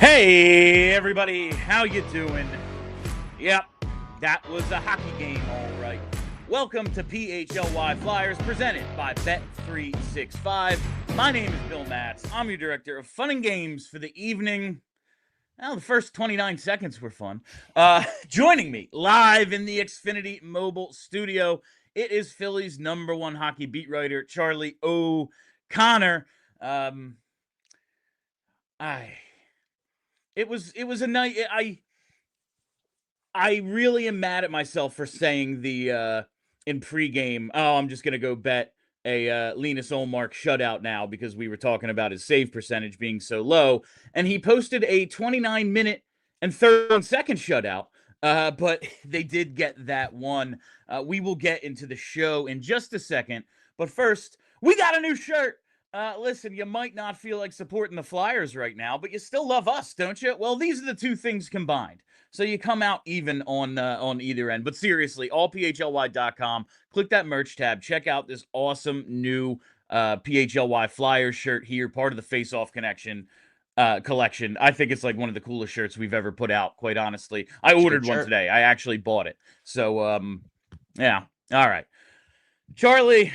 Hey everybody, how you doing? Yep, that was a hockey game, all right. Welcome to PHLY Flyers, presented by Bet365. My name is Bill Matz. I'm your director of fun and games for the evening. Well, the first 29 seconds were fun. Joining me live in the Xfinity Mobile studio, it is Philly's #1 hockey beat writer, Charlie O'Connor. It was a night. I really am mad at myself for saying in pregame, oh, I'm just gonna go bet a Linus Ullmark shutout now because we were talking about his save percentage being so low, and he posted a 29-minute and 31-second shutout. But they did get that one. We will get into the show in just a second, but first, we got a new shirt. Listen, you might not feel like supporting the Flyers right now, but you still love us, don't you? Well, these are the two things combined. So you come out even on either end. But seriously, allphly.com. Click that merch tab. Check out this awesome new PHLY Flyers shirt here, part of the Face Off collection. I think it's like one of the coolest shirts we've ever put out, quite honestly. I ordered one today. I actually bought it. So, yeah. All right. Charlie,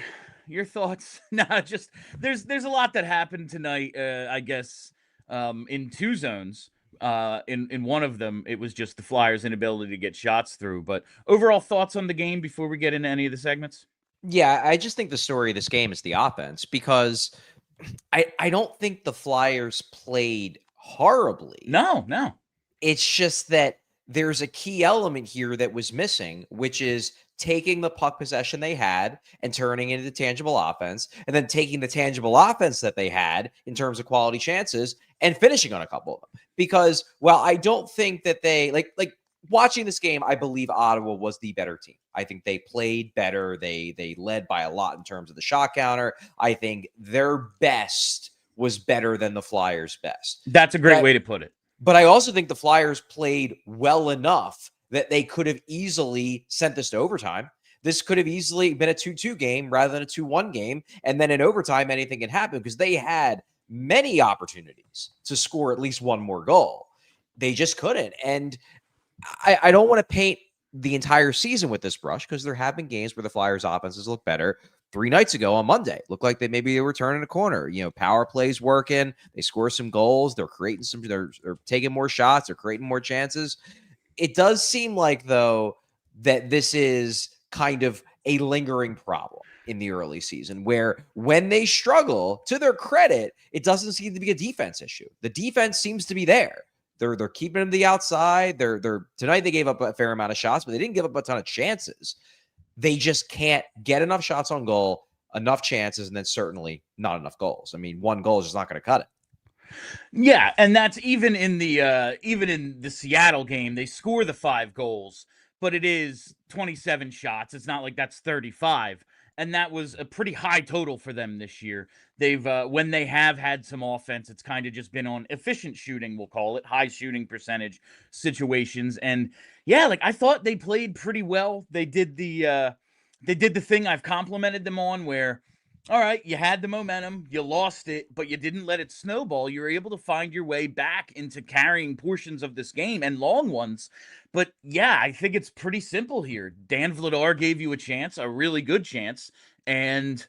your thoughts? Nah, just there's a lot that happened tonight. I guess in two zones. In one of them, it was just the Flyers' inability to get shots through. But overall thoughts on the game before we get into any of the segments? Yeah, I just think the story of this game is the offense, because I don't think the Flyers played horribly. No. It's just that there's a key element here that was missing, which is taking the puck possession they had and turning it into tangible offense, and then taking the tangible offense that they had in terms of quality chances and finishing on a couple of them. Because, well, I don't think that they like watching this game, I believe Ottawa was the better team. I think they played better. They led by a lot in terms of the shot counter. I think their best was better than the Flyers' best. That's a great way to put it. But I also think the Flyers played well enough that they could have easily sent this to overtime. This could have easily been a 2-2 game rather than a 2-1 game. And then in overtime, anything can happen because they had many opportunities to score at least one more goal. They just couldn't. And I don't want to paint the entire season with this brush, because there have been games where the Flyers' offenses look better. 3 nights ago on Monday, looked like they were turning a corner. You know, power plays working. They score some goals. They're creating they're taking more shots. They're creating more chances. It does seem like, though, that this is kind of a lingering problem in the early season, where when they struggle, to their credit, it doesn't seem to be a defense issue. The defense seems to be there. They're keeping them to the outside. Tonight they gave up a fair amount of shots, but they didn't give up a ton of chances. They just can't get enough shots on goal, enough chances, and then certainly not enough goals. I mean, one goal is just not going to cut it. Yeah, and that's even in the Seattle game, they score the 5 goals, but it is 27 shots. It's not like that's 35. And that was a pretty high total for them this year. They've when they have had some offense, it's kind of just been on efficient shooting, we'll call it, high shooting percentage situations. And yeah, like I thought they played pretty well. They did the thing I've complimented them on, where all right, you had the momentum, you lost it, but you didn't let it snowball. You were able to find your way back into carrying portions of this game, and long ones. But yeah, I think it's pretty simple here. Dan Vladar gave you a chance, a really good chance, and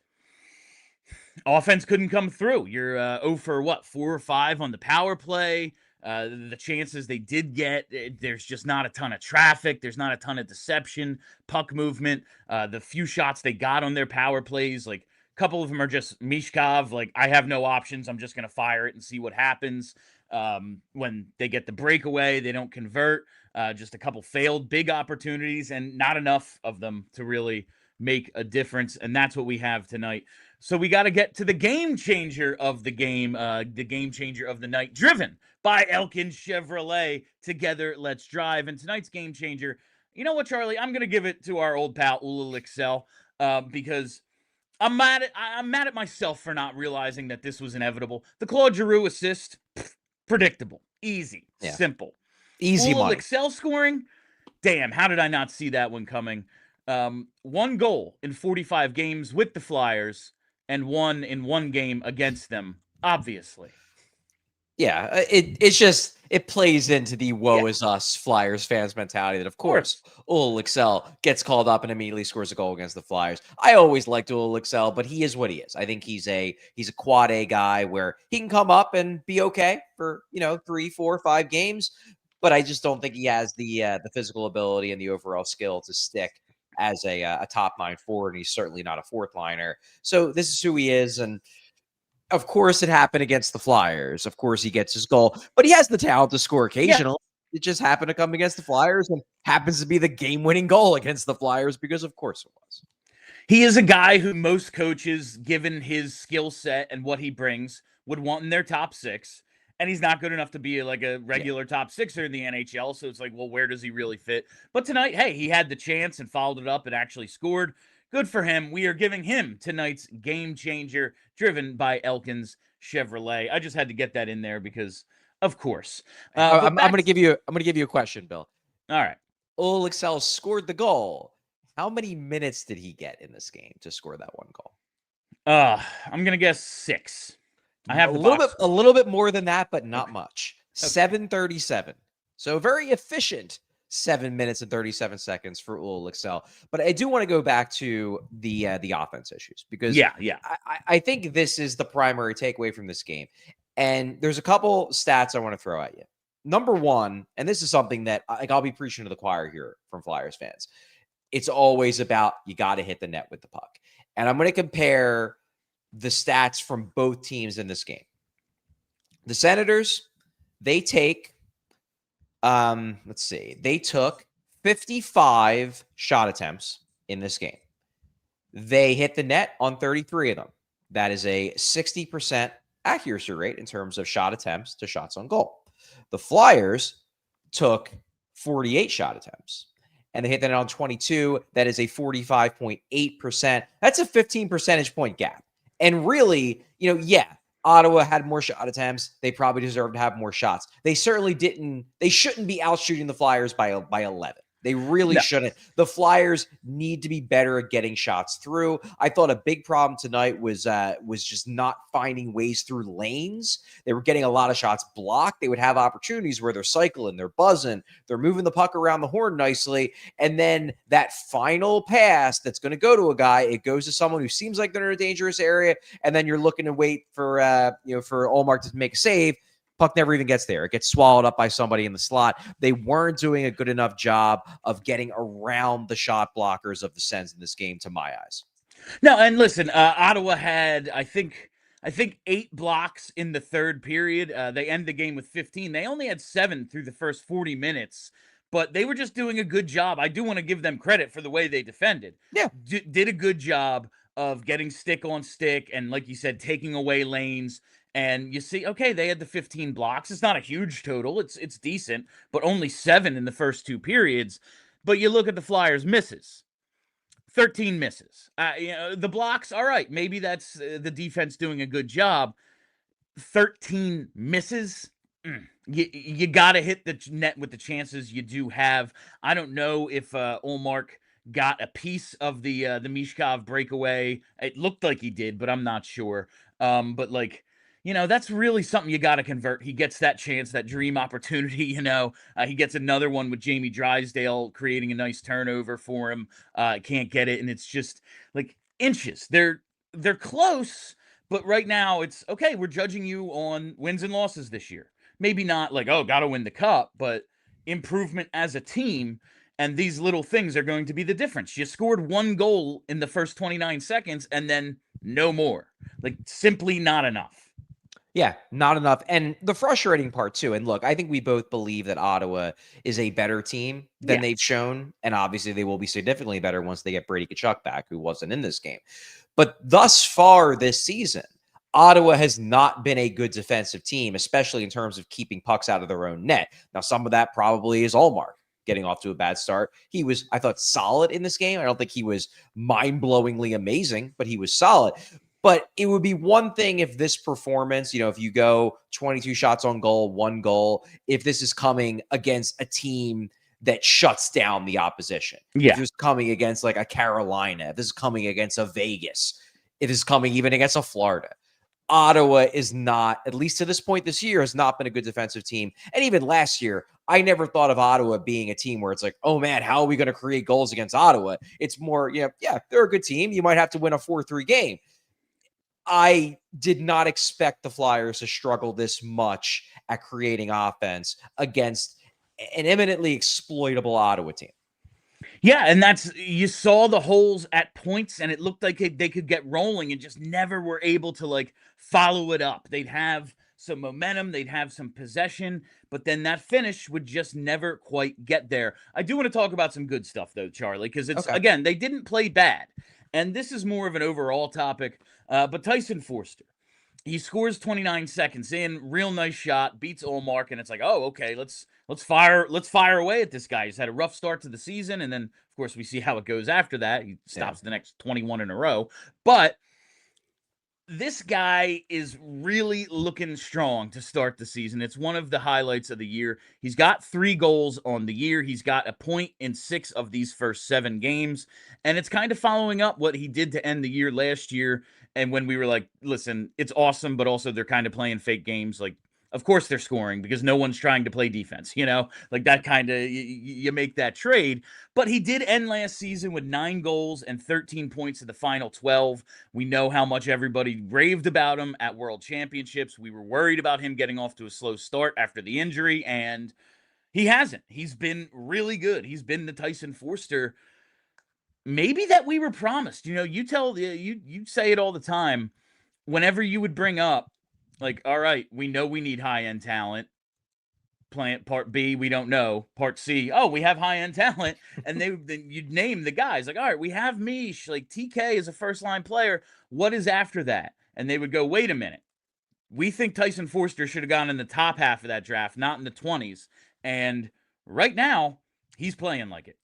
offense couldn't come through. You're 0 for 4 or 5 on the power play. The chances they did get, there's just not a ton of traffic. There's not a ton of deception, puck movement. The few shots they got on their power plays, like, couple of them are just Michkov, like, I have no options. I'm just going to fire it and see what happens. When they get the breakaway, they don't convert. Just a couple failed big opportunities, and not enough of them to really make a difference. And that's what we have tonight. So we got to get to the game changer of the game, the game changer of the night, driven by Elkin Chevrolet. Together, let's drive. And tonight's game changer, you know what, Charlie? I'm going to give it to our old pal, Olle Lycksell, because I'm mad at myself for not realizing that this was inevitable. The Claude Giroux assist, predictable, easy, simple. Easy Olle money. Lycksell scoring, damn, how did I not see that one coming? 1 goal in 45 games with the Flyers, and 1 in 1 game against them, obviously. Yeah, it's just it plays into the woe is us Flyers fans mentality that, of course, Olle Lycksell gets called up and immediately scores a goal against the Flyers. I always liked Olle Lycksell, but he is what he is. I think he's a quad A guy where he can come up and be okay for 3, 4, 5 games, but I just don't think he has the physical ability and the overall skill to stick as a top 9 forward. And he's certainly not a fourth liner. So this is who he is, and of course, it happened against the Flyers. Of course, he gets his goal, but he has the talent to score occasionally. Yeah. It just happened to come against the Flyers and happens to be the game-winning goal against the Flyers because, of course, it was. He is a guy who most coaches, given his skill set and what he brings, would want in their top 6. And he's not good enough to be like a regular top 6er in the NHL. So it's like, well, where does he really fit? But tonight, hey, he had the chance and followed it up and actually scored. Good for him. We are giving him tonight's game changer, driven by Elkins Chevrolet. I just had to get that in there because, of course. I'm going to give you a question, Bill. All right. Olle Lycksell scored the goal. How many minutes did he get in this game to score that one goal? I'm going to guess 6. I have a little bit more than that, but not much. Okay. 7:37. So very efficient. 7 minutes and 37 seconds for Olle Lycksell. But I do want to go back to the offense issues because I think this is the primary takeaway from this game. And there's a couple stats I want to throw at you. Number one, and this is something that I'll be preaching to the choir here from Flyers fans. It's always about you got to hit the net with the puck. And I'm going to compare the stats from both teams in this game. The Senators, they take they took 55 shot attempts in this game. They hit the net on 33 of them. That is a 60% accuracy rate in terms of shot attempts to shots on goal. The Flyers took 48 shot attempts and they hit the net on 22. That is a 45.8%. That's a 15 percentage point gap. And really, Ottawa had more shot attempts. They probably deserve to have more shots. They certainly didn't. They shouldn't be out shooting the Flyers by 11. They really shouldn't. The Flyers need to be better at getting shots through. I thought a big problem tonight was just not finding ways through lanes. They were getting a lot of shots blocked. They would have opportunities where they're cycling, they're buzzing, they're moving the puck around the horn nicely, and then that final pass that's going to go to a guy, it goes to someone who seems like they're in a dangerous area, and then you're looking to wait for Ullmark to make a save. Puck never even gets there. It gets swallowed up by somebody in the slot. They weren't doing a good enough job of getting around the shot blockers of the Sens in this game, to my eyes. No, and listen, Ottawa had, I think 8 blocks in the third period. They end the game with 15. They only had 7 through the first 40 minutes, but they were just doing a good job. I do want to give them credit for the way they defended. Yeah. Did a good job of getting stick on stick and, like you said, taking away lanes. And you see, okay, they had the 15 blocks. It's not a huge total. It's decent, but only 7 in the first 2 periods. But you look at the Flyers' misses. 13 misses. The blocks, all right. Maybe that's the defense doing a good job. 13 misses. You got to hit the net with the chances you do have. I don't know if Ullmark got a piece of the Michkov breakaway. It looked like he did, but I'm not sure. But like, that's really something you got to convert. He gets that chance, that dream opportunity, he gets another one with Jamie Drysdale creating a nice turnover for him. Can't get it. And it's just like inches. They're close, but right now it's okay. We're judging you on wins and losses this year. Maybe not like, got to win the cup, but improvement as a team. And these little things are going to be the difference. You scored 1 goal in the first 29 seconds and then no more. Like simply not enough. Yeah, not enough. And the frustrating part too, and look, I think we both believe that Ottawa is a better team than they've shown. And obviously they will be significantly better once they get Brady Tkachuk back, who wasn't in this game. But thus far this season, Ottawa has not been a good defensive team, especially in terms of keeping pucks out of their own net. Now, some of that probably is Ullmark getting off to a bad start. He was, I thought, solid in this game. I don't think he was mind-blowingly amazing, but he was solid. But it would be one thing if this performance, if you go 22 shots on goal, 1 goal, if this is coming against a team that shuts down the opposition. Yeah. If this is coming against like a Carolina, if this is coming against a Vegas, if this is coming even against a Florida. Ottawa is not, at least to this point this year, has not been a good defensive team. And even last year, I never thought of Ottawa being a team where it's like, oh man, how are we going to create goals against Ottawa? It's more, yeah, they're a good team. You might have to win a 4-3 game. I did not expect the Flyers to struggle this much at creating offense against an eminently exploitable Ottawa team. Yeah, and you saw the holes at points, and it looked like they could get rolling and just never were able to like follow it up. They'd have some momentum, they'd have some possession, but then that finish would just never quite get there. I do want to talk about some good stuff though, Charlie, because it's again, they didn't play bad. And this is more of an overall topic, but Tyson Foerster, he scores 29 seconds in, real nice shot, beats Ullmark, and it's like, oh, okay, let's fire away at this guy. He's had a rough start to the season, and then of course we see how it goes after that. He stops the next 21 in a row. But this guy is really looking strong to start the season. It's one of the highlights of the year. He's got 3 goals on the year. He's got a point in 6 of these first 7 games. And it's kind of following up what he did to end the year last year. And when we were like, listen, it's awesome, but also they're kind of playing fake games. Like, of course they're scoring because no one's trying to play defense, like that kind of, you make that trade. But he did end last season with 9 goals and 13 points in the final 12. We know how much everybody raved about him at World Championships. We were worried about him getting off to a slow start after the injury, and he hasn't. He's been really good. He's been the Tyson Foerster maybe that we were promised. You say it all the time whenever you would bring up, like, all right, we know we need high-end talent. Part B, we don't know. Part C, oh, we have high-end talent. And then you'd name the guys. Like, all right, we have Mish. Like, TK is a first-line player. What is after that? And they would go, wait a minute. We think Tyson Foerster should have gone in the top half of that draft, not in the 20s. And right now, he's playing like it.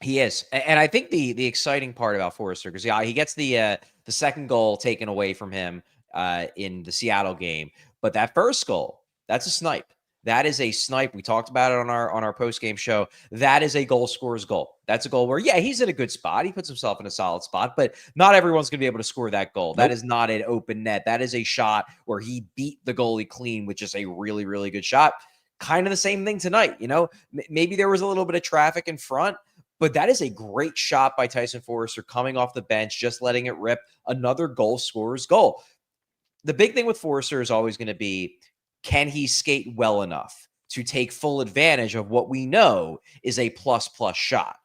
He is. And I think the exciting part about Foerster, because he gets the second goal taken away from him in the Seattle game. But that first goal, that's a snipe. That is a snipe. We talked about it on our post-game show. That is a goal scorer's goal. That's a goal where, he's in a good spot. He puts himself in a solid spot, but not everyone's going to be able to score that goal. Nope. That is not an open net. That is a shot where he beat the goalie clean with just a really, really good shot. Kind of the same thing tonight. Maybe there was a little bit of traffic in front, but that is a great shot by Tyson Foerster coming off the bench, just letting it rip. Another goal scorer's goal. The big thing with Foerster is always going to be, can he skate well enough to take full advantage of what we know is a plus-plus shot?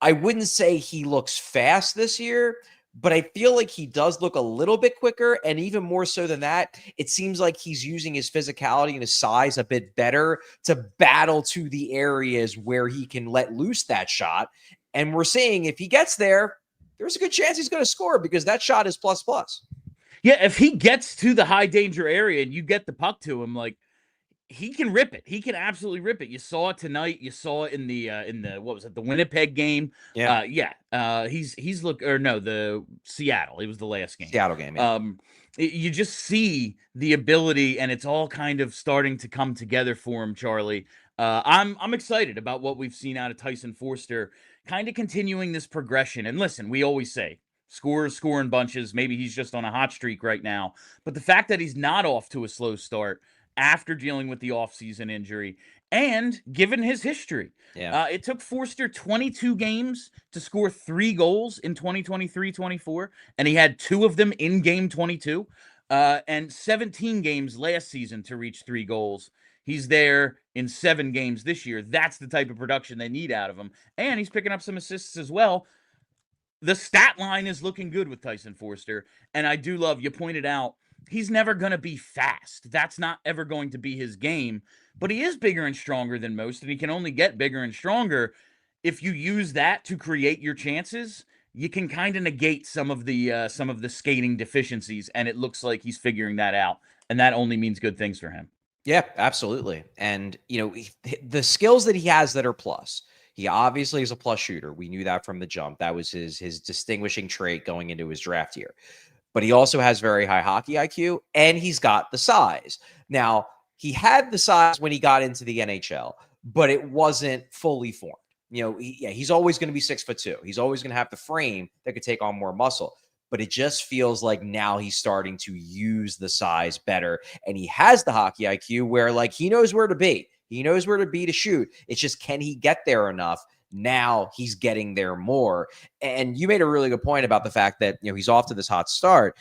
I wouldn't say he looks fast this year, but I feel like he does look a little bit quicker. And even more so than that, it seems like he's using his physicality and his size a bit better to battle to the areas where he can let loose that shot. And we're seeing if he gets there, there's a good chance he's going to score because that shot is plus-plus. Yeah, if he gets to the high danger area and you get the puck to him, like, he can rip it. He can absolutely rip it. You saw it tonight. You saw it in the what was it, the Winnipeg game? Yeah. The Seattle. It was the last game. Seattle game. Yeah. You just see the ability, and it's all kind of starting to come together for him, Charlie. I'm excited about what we've seen out of Tyson Foerster, kind of continuing this progression. And listen, we always say, score in bunches.Maybe he's just on a hot streak right now. But the fact that he's not off to a slow start after dealing with the offseason injury, and given his history, it took Foerster 22 games to score 3 goals in 2023-24, and he had 2 of them in game 22, and 17 games last season to reach 3 goals. He's there in 7 games this year. That's the type of production they need out of him, and he's picking up some assists as well. The stat line is looking good with Tyson Foerster, and I do love, you pointed out, he's never going to be fast. That's not ever going to be his game, but he is bigger and stronger than most, and he can only get bigger and stronger. If you use that to create your chances, you can kind of negate some of the skating deficiencies, and it looks like he's figuring that out, and that only means good things for him. Yeah, absolutely. And, the skills that he has that are plus, he obviously is a plus shooter. We knew that from the jump. That was his distinguishing trait going into his draft year. But he also has very high hockey IQ, and he's got the size. Now, he had the size when he got into the NHL, but it wasn't fully formed. He's always going to be 6'2". He's always going to have the frame that could take on more muscle. but it just feels like now he's starting to use the size better, and he has the hockey IQ where like he knows where to be. He knows where to be to shoot. It's just, can he get there enough? Now he's getting there more. And you made a really good point about the fact that, he's off to this hot start.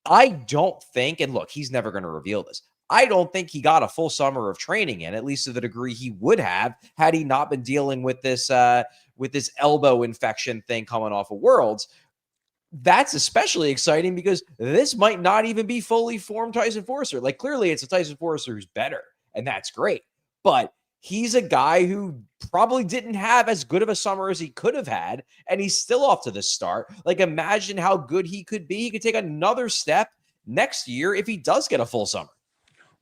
I don't think, and look, he's never going to reveal this, I don't think he got a full summer of training in, at least to the degree he would have had he not been dealing with this elbow infection thing coming off of Worlds. That's especially exciting because this might not even be fully formed Tyson Foerster. Like, clearly it's a Tyson Foerster who's better, and that's great. But he's a guy who probably didn't have as good of a summer as he could have had, and he's still off to the start. Like, imagine how good he could be. He could take another step next year if he does get a full summer.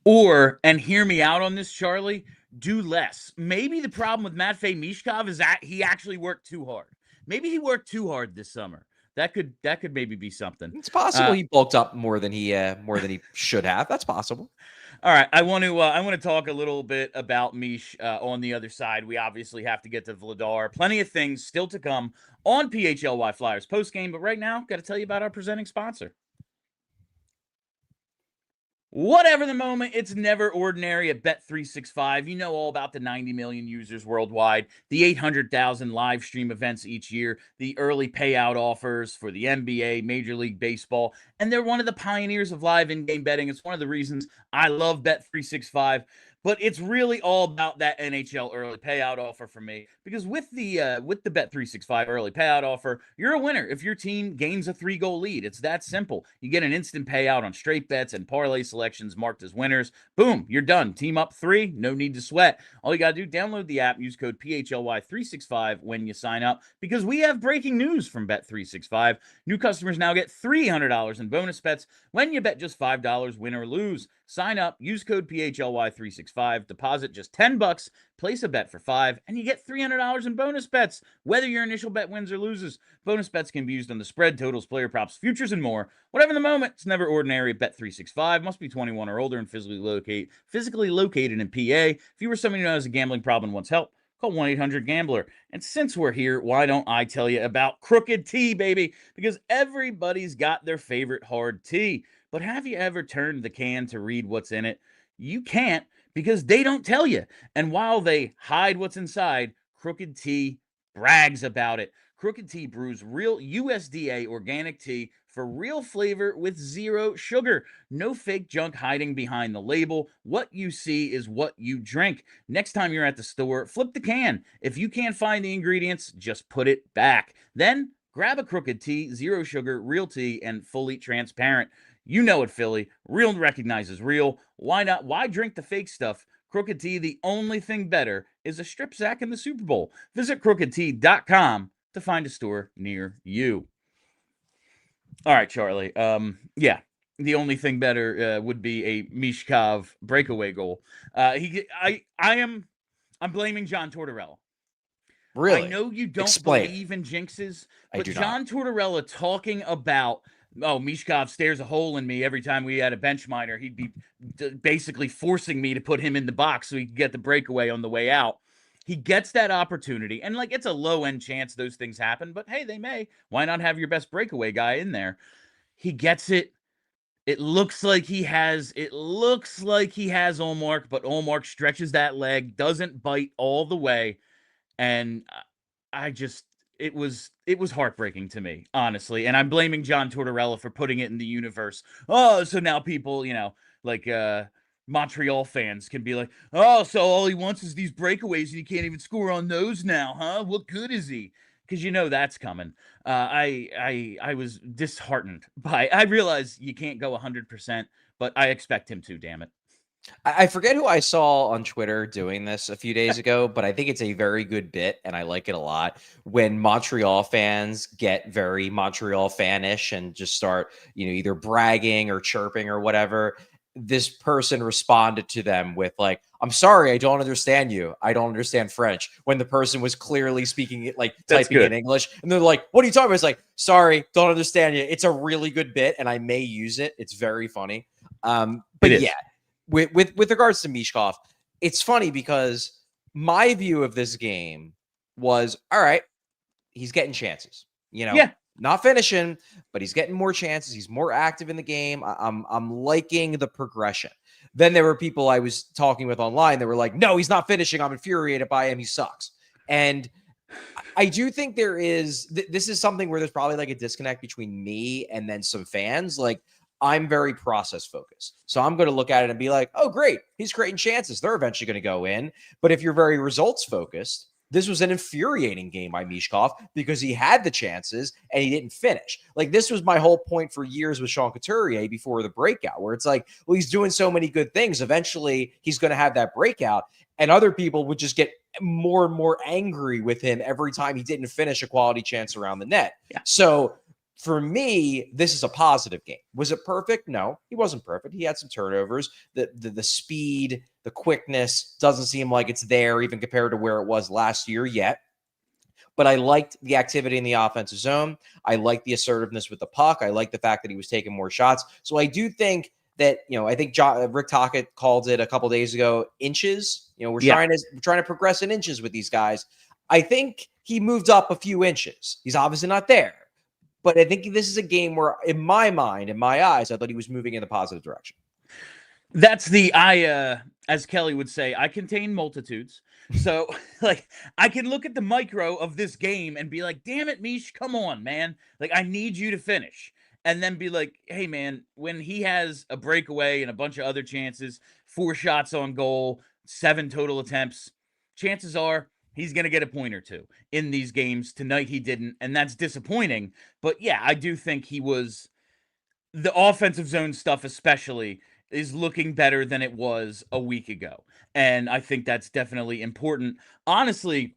Or, and hear me out on this, Charlie, do less. Maybe the problem with Matvei Michkov is that he actually worked too hard. Maybe he worked too hard this summer. That could maybe be something. It's possible he bulked up more than he should have. That's possible. All right, I want to talk a little bit about Mish on the other side. We obviously have to get to Vladar. Plenty of things still to come on PHLY Flyers postgame, but right now, got to tell you about our presenting sponsor. Whatever the moment, it's never ordinary at Bet365. You know all about the 90 million users worldwide, the 800,000 live stream events each year, the early payout offers for the NBA, Major League Baseball, and they're one of the pioneers of live in-game betting. It's one of the reasons I love Bet365. But it's really all about that NHL early payout offer for me, because with the Bet365 early payout offer, you're a winner if your team gains a 3-goal lead. It's that simple. You get an instant payout on straight bets and parlay selections marked as winners. Boom, you're done. Team up 3, no need to sweat. All you got to do, download the app, use code PHLY365 when you sign up, because we have breaking news from Bet365. New customers now get $300 in bonus bets when you bet just $5, win or lose. Sign up, use code PHLY365, deposit just $10, place a bet for $5, and you get $300 in bonus bets, whether your initial bet wins or loses. Bonus bets can be used on the spread, totals, player props, futures, and more. Whatever the moment, it's never ordinary at Bet365. Must be 21 or older and physically located in PA. If you were someone who has a gambling problem and wants help, call 1-800-GAMBLER. And since we're here, why don't I tell you about Crooked Tea, baby? Because everybody's got their favorite hard tea. But have you ever turned the can to read what's in it? You can't, because they don't tell you. And while they hide what's inside, Crooked Tea brags about it. Crooked Tea brews real USDA organic tea for real flavor with 0 sugar. No fake junk hiding behind the label. What you see is what you drink. Next time you're at the store, flip the can. If you can't find the ingredients, just put it back. Then grab a Crooked Tea, 0 sugar, real tea, and fully transparent. You know it, Philly. Real recognizes real. Why not? Why drink the fake stuff? Crooked Tea, the only thing better, is a strip sack in the Super Bowl. Visit crookedtea.com to find a store near you. All right, Charlie. Yeah, the only thing better would be a Michkov breakaway goal. I'm blaming John Tortorella. Really? I know you don't believe in jinxes, but John Tortorella talking about, Michkov stares a hole in me every time we had a bench minor. He'd be basically forcing me to put him in the box so he could get the breakaway on the way out. He gets that opportunity, and it's a low-end chance those things happen, but hey, they may. Why not have your best breakaway guy in there? He gets it. It looks like he has Ullmark, but Ullmark stretches that leg, doesn't bite all the way, and it was heartbreaking to me, honestly. And I'm blaming John Tortorella for putting it in the universe. Oh, so now people, Montreal fans can be like, oh, so all he wants is these breakaways and he can't even score on those now, huh? What good is he? Because that's coming. I was disheartened by. I realize you can't go 100%, but I expect him to. Damn it. I forget who I saw on Twitter doing this a few days ago, but I think it's a very good bit, and I like it a lot. When Montreal fans get very Montreal fanish and just start, either bragging or chirping or whatever, this person responded to them with like, "I'm sorry, I don't understand you. I don't understand French." When the person was clearly speaking it, like typing in English, and they're like, "What are you talking about?" It's like, "Sorry, don't understand you." It's a really good bit, and I may use it. It's very funny. But yeah. With regards to Michkov, it's funny because my view of this game was, all right, he's getting chances. Yeah. not finishing, but he's getting more chances. He's more active in the game. I'm liking the progression. Then there were people I was talking with online that were like, no, he's not finishing. I'm infuriated by him. He sucks. And I do think there is, this is something where there's probably like a disconnect between me and then some fans. Like, I'm very process focused. So I'm going to look at it and be like, oh, great. He's creating chances. They're eventually going to go in. But if you're very results focused, this was an infuriating game by Michkov because he had the chances and he didn't finish. Like, this was my whole point for years with Sean Couturier before the breakout, where it's like, well, he's doing so many good things. Eventually, he's going to have that breakout. And other people would just get more and more angry with him every time he didn't finish a quality chance around the net. Yeah. So for me, this is a positive game. Was it perfect? No, he wasn't perfect. He had some turnovers. The speed, the quickness doesn't seem like it's there even compared to where it was last year yet. But I liked the activity in the offensive zone. I liked the assertiveness with the puck. I liked the fact that he was taking more shots. So I do think that, I think Rick Tocchet called it a couple days ago, inches. We're trying to progress in inches with these guys. I think he moved up a few inches. He's obviously not there. But I think this is a game where, in my mind, in my eyes, I thought he was moving in a positive direction. That's as Kelly would say, I contain multitudes. So, like, I can look at the micro of this game and be like, damn it, Mish, come on, man. Like, I need you to finish. And then be like, hey, man, when he has a breakaway and a bunch of other chances, 4 shots on goal, 7 total attempts, chances are he's going to get a point or two in these games. Tonight he didn't, and that's disappointing. But yeah, I do think the offensive zone stuff especially is looking better than it was a week ago. And I think that's definitely important. Honestly,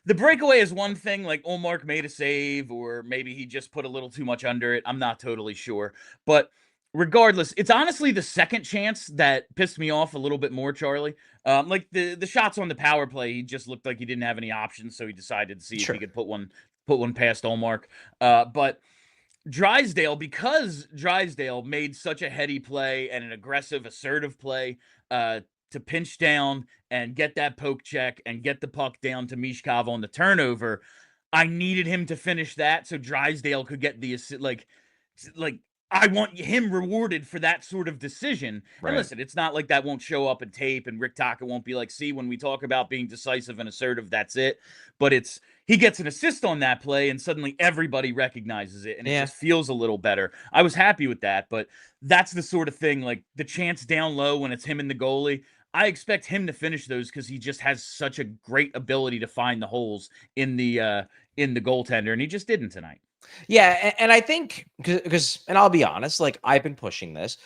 the breakaway is one thing, like Ullmark made a save, or maybe he just put a little too much under it. I'm not totally sure. But regardless, it's honestly the second chance that pissed me off a little bit more, Charlie. Like the shots on the power play, he just looked like he didn't have any options, so he decided to see if he could put one past Ullmark. But Drysdale, because Drysdale made such a heady play and an aggressive, assertive play to pinch down and get that poke check and get the puck down to Michkov on the turnover, I needed him to finish that so Drysdale could get the like I want him rewarded for that sort of decision. Right. And listen, it's not like that won't show up in tape and Rick Tocchet won't be like, see, when we talk about being decisive and assertive, that's it. But he gets an assist on that play and suddenly everybody recognizes it and it just feels a little better. I was happy with that, but that's the sort of thing, like the chance down low when it's him and the goalie, I expect him to finish those because he just has such a great ability to find the holes in the goaltender, and he just didn't tonight. Yeah, and I think because I'll be honest, like I've been pushing this.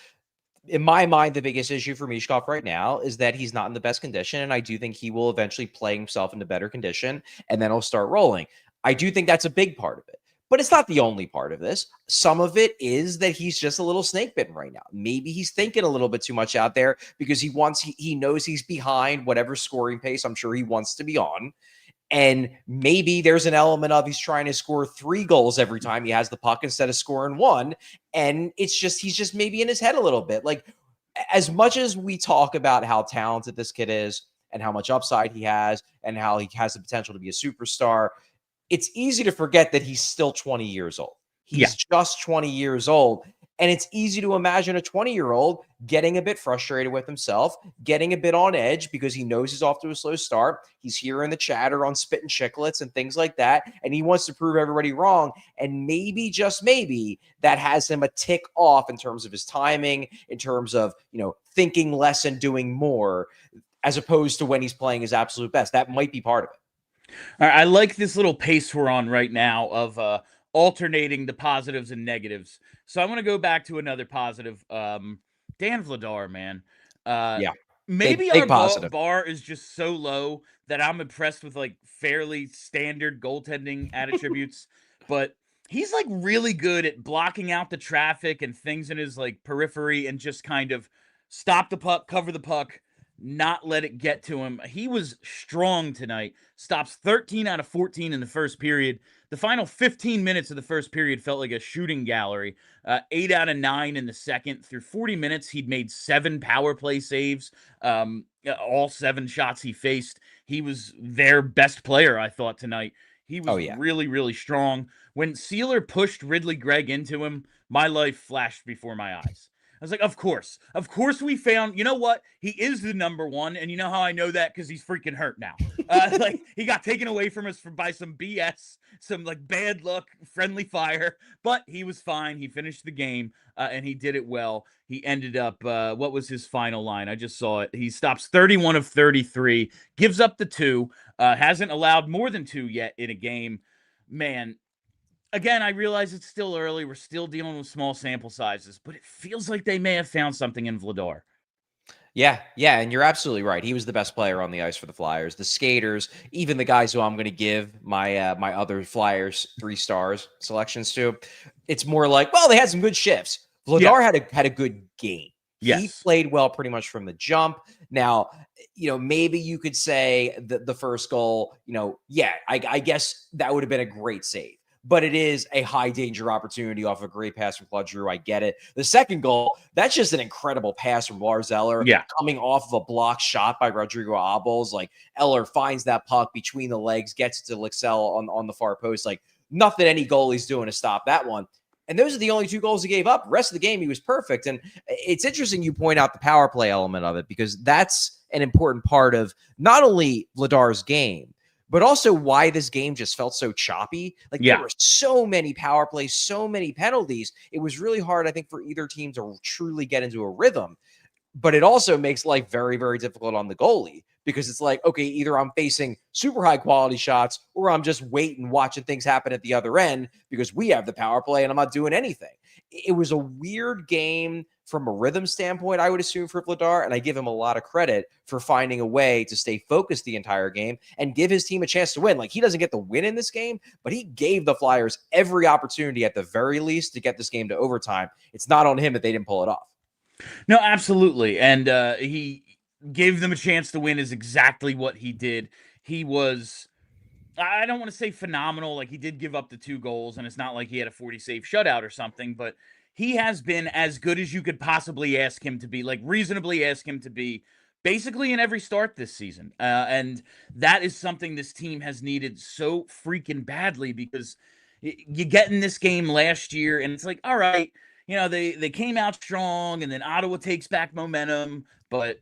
In my mind, the biggest issue for Michkov right now is that he's not in the best condition, and I do think he will eventually play himself into better condition, and then he'll start rolling. I do think that's a big part of it. But it's not the only part of this. Some of it is that he's just a little snake bitten right now. Maybe he's thinking a little bit too much out there because he knows he's behind whatever scoring pace I'm sure he wants to be on. And maybe there's an element of he's trying to score 3 goals every time he has the puck instead of scoring 1. And he's just maybe in his head a little bit. Like, as much as we talk about how talented this kid is and how much upside he has and how he has the potential to be a superstar, it's easy to forget that he's still 20 years old. He's just 20 years old. And it's easy to imagine a 20-year-old getting a bit frustrated with himself, getting a bit on edge because he knows he's off to a slow start. He's hearing the chatter on spit and chicklets and things like that. And he wants to prove everybody wrong. And maybe, just maybe, that has him a tick off in terms of his timing, in terms of, thinking less and doing more, as opposed to when he's playing his absolute best. That might be part of it. All right, I like this little pace we're on right now of alternating the positives and negatives. So I want to go back to another positive. Dan Vladar, man. Maybe big our bar is just so low that I'm impressed with like fairly standard goaltending attributes, but he's like really good at blocking out the traffic and things in his like periphery and just kind of stop the puck, cover the puck, not let it get to him. He was strong tonight. Stops 13 out of 14 in the first period. The final 15 minutes of the first period felt like a shooting gallery. 8 out of 9 in the second. Through 40 minutes, he'd made 7 power play saves. All 7 shots he faced. He was their best player, I thought, tonight. He Oh was yeah. really, really strong. When Sealer pushed Ridley Gregg into him, my life flashed before my eyes. I was like, of course we found, you know what? He is the number one. And you know how I know that? Because he's freaking hurt now. Like he got taken away from us by some BS, some like bad luck, friendly fire, but he was fine. He finished the game and he did it well. He ended up, what was his final line? I just saw it. He stops 31 of 33, gives up the 2, hasn't allowed more than 2 yet in a game. Man, again, I realize it's still early. We're still dealing with small sample sizes, but it feels like they may have found something in Vladar. Yeah, yeah, and you're absolutely right. He was the best player on the ice for the Flyers. The skaters, even the guys who I'm going to give my other Flyers 3 stars selections to, it's more like, well, they had some good shifts. Yeah. Vladar had a good game. He Yes. played well pretty much from the jump. Now, maybe you could say the first goal, yeah, I guess that would have been a great save. But it is a high danger opportunity off a great pass from Claude Giroux. I get it. The second goal, that's just an incredible pass from Lars Eller Yeah. coming off of a block shot by Rodrigo Abels. Like Eller finds that puck between the legs, gets it to Lycksell on the far post. Like nothing any goalie's doing to stop that one. And those are the only 2 goals he gave up. The rest of the game, he was perfect. And it's interesting you point out the power play element of it, because that's an important part of not only Vladar's game, but also why this game just felt so choppy. Like there were so many power plays, so many penalties. It was really hard, I think, for either team to truly get into a rhythm. But it also makes life very, very difficult on the goalie, because it's like, okay, either I'm facing super high quality shots or I'm just waiting, watching things happen at the other end because we have the power play and I'm not doing anything. It was a weird game from a rhythm standpoint, I would assume, for Vladar, and I give him a lot of credit for finding a way to stay focused the entire game and give his team a chance to win. Like, he doesn't get the win in this game, but he gave the Flyers every opportunity at the very least to get this game to overtime. It's not on him that they didn't pull it off. No, absolutely. And he gave them a chance to win is exactly what he did. He was, I don't want to say phenomenal. Like, he did give up the 2 goals, and it's not like he had a 40 save shutout or something, but he has been as good as you could possibly ask him to be, like reasonably ask him to be, basically in every start this season. And that is something this team has needed so freaking badly, because you get in this game last year and it's like, all right, they came out strong and then Ottawa takes back momentum, but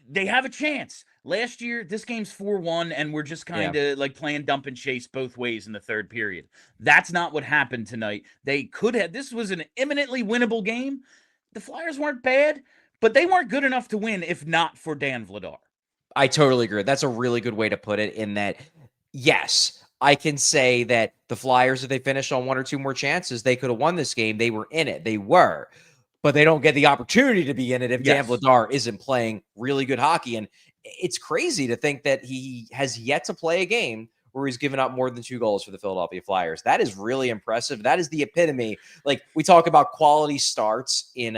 they have a chance. Last year, this game's 4-1, and we're just kind of like playing dump and chase both ways in the third period. That's not what happened tonight. They could have, this was an imminently winnable game. The Flyers weren't bad, but they weren't good enough to win if not for Dan Vladar. I totally agree. That's a really good way to put it, in that, yes, I can say that the Flyers, if they finished on 1 or 2 more chances, they could have won this game. They were in it. They were. But they don't get the opportunity to be in it if Dan Vladar isn't playing really good hockey. And it's crazy to think that he has yet to play a game where he's given up more than 2 goals for the Philadelphia Flyers. That is really impressive. That is the epitome. Like, we talk about quality starts in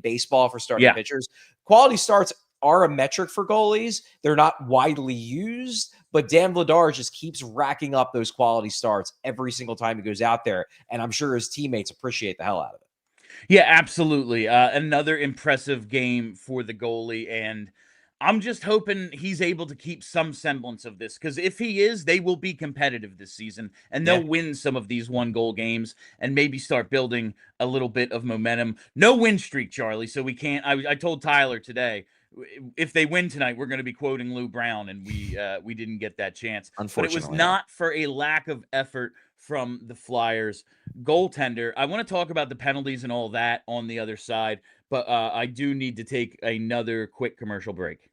baseball for starting pitchers. Quality starts are a metric for goalies. They're not widely used, but Dan Vladar just keeps racking up those quality starts every single time he goes out there. And I'm sure his teammates appreciate the hell out of it. Yeah, absolutely. Another impressive game for the goalie, and I'm just hoping he's able to keep some semblance of this, because if he is, they will be competitive this season, and they'll win some of these 1-goal games and maybe start building a little bit of momentum. No win streak, Charlie, so we can't. I told Tyler today, if they win tonight, we're going to be quoting Lou Brown, and we didn't get that chance. But it was not for a lack of effort from the Flyers goaltender. I want to talk about the penalties and all that on the other side, but I do need to take another quick commercial break.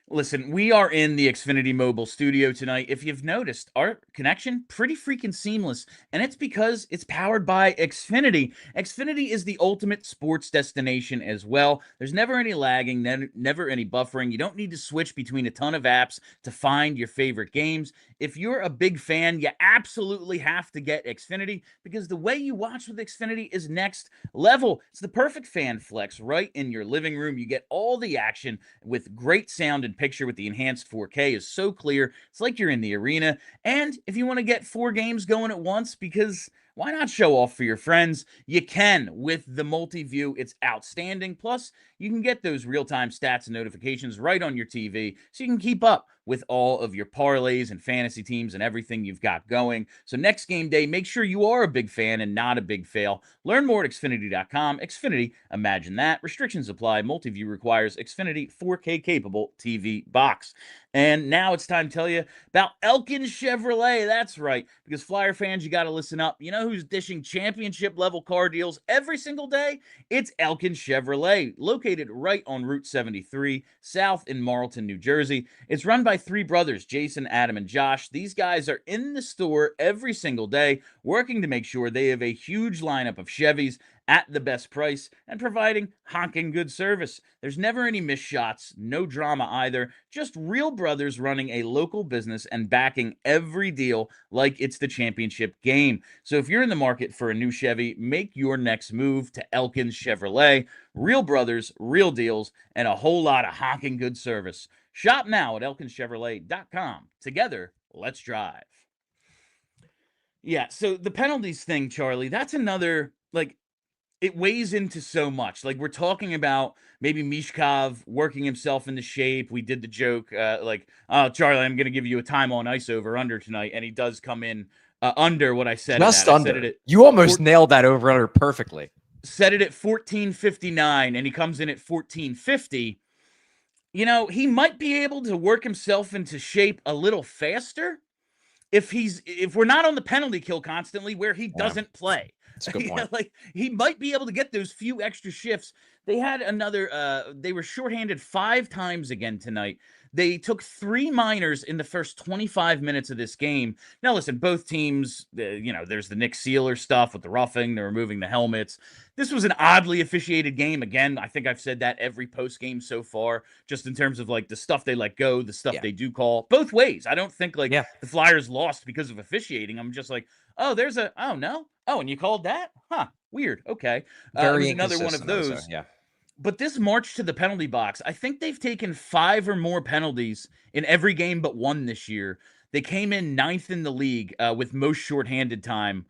Listen, we are in the Xfinity Mobile studio tonight. If you've noticed, our connection pretty freaking seamless, and it's because it's powered by Xfinity. Xfinity is the ultimate sports destination as well. There's never any lagging, never any buffering. You don't need to switch between a ton of apps to find your favorite games. If you're a big fan, you absolutely have to get Xfinity, because the way you watch with Xfinity is next level. It's the perfect fan flex right in your living room. You get all the action with great sound and picture with the enhanced 4K is so clear. It's like you're in the arena. And if you want to get 4 games going at once, because why not show off for your friends? You can with the multi-view. It's outstanding. Plus, you can get those real-time stats and notifications right on your TV so you can keep up with all of your parlays and fantasy teams and everything you've got going. So next game day, make sure you are a big fan and not a big fail. Learn more at Xfinity.com. Xfinity, imagine that. Restrictions apply. Multi-view requires Xfinity 4K capable TV box. And now it's time to tell you about Elkin Chevrolet. That's right, because Flyer fans, you got to listen up. You know who's dishing championship-level car deals every single day? It's Elkin Chevrolet, located right on Route 73, south in Marlton, New Jersey. It's run by three brothers, Jason, Adam, and Josh. These guys are in the store every single day, working to make sure they have a huge lineup of Chevys at the best price and providing honking good service. There's never any missed shots, no drama either, just real brothers running a local business and backing every deal like it's the championship game. So if you're in the market for a new Chevy, make your next move to Elkins Chevrolet. Real brothers, real deals, and a whole lot of honking good service. Shop now at elkinchevrolet.com. Together, let's drive. Yeah, so the penalties thing, Charlie, that's another, like, it weighs into so much. Like, we're talking about maybe Michkov working himself into shape. We did the joke, like, oh, Charlie, I'm going to give you a time on ice over under tonight. And he does come in under what I said. Just I under. said it You almost nailed that over under perfectly. Said it at 14:59, and he comes in at 14:50. You know, he might be able to work himself into shape a little faster if we're not on the penalty kill constantly where he doesn't play. That's a good point. Like, he might be able to get those few extra shifts. They had another, they were shorthanded 5 times again tonight. They took 3 minors in the first 25 minutes of this game. Now, listen, both teams, you know, there's the Nick Sealer stuff with the roughing. They're removing the helmets. This was an oddly officiated game. Again, I think I've said that every post game so far, just in terms of like the stuff they let go, the stuff they do call both ways. I don't think like the Flyers lost because of officiating. I'm just like, oh, there's a, oh, no. Oh, and you called that? Huh. Weird. Okay. It was another one of those. Also, yeah. But this march to the penalty box, I think they've taken 5 or more penalties in every game but one this year. They came in 9th in the league with most shorthanded time.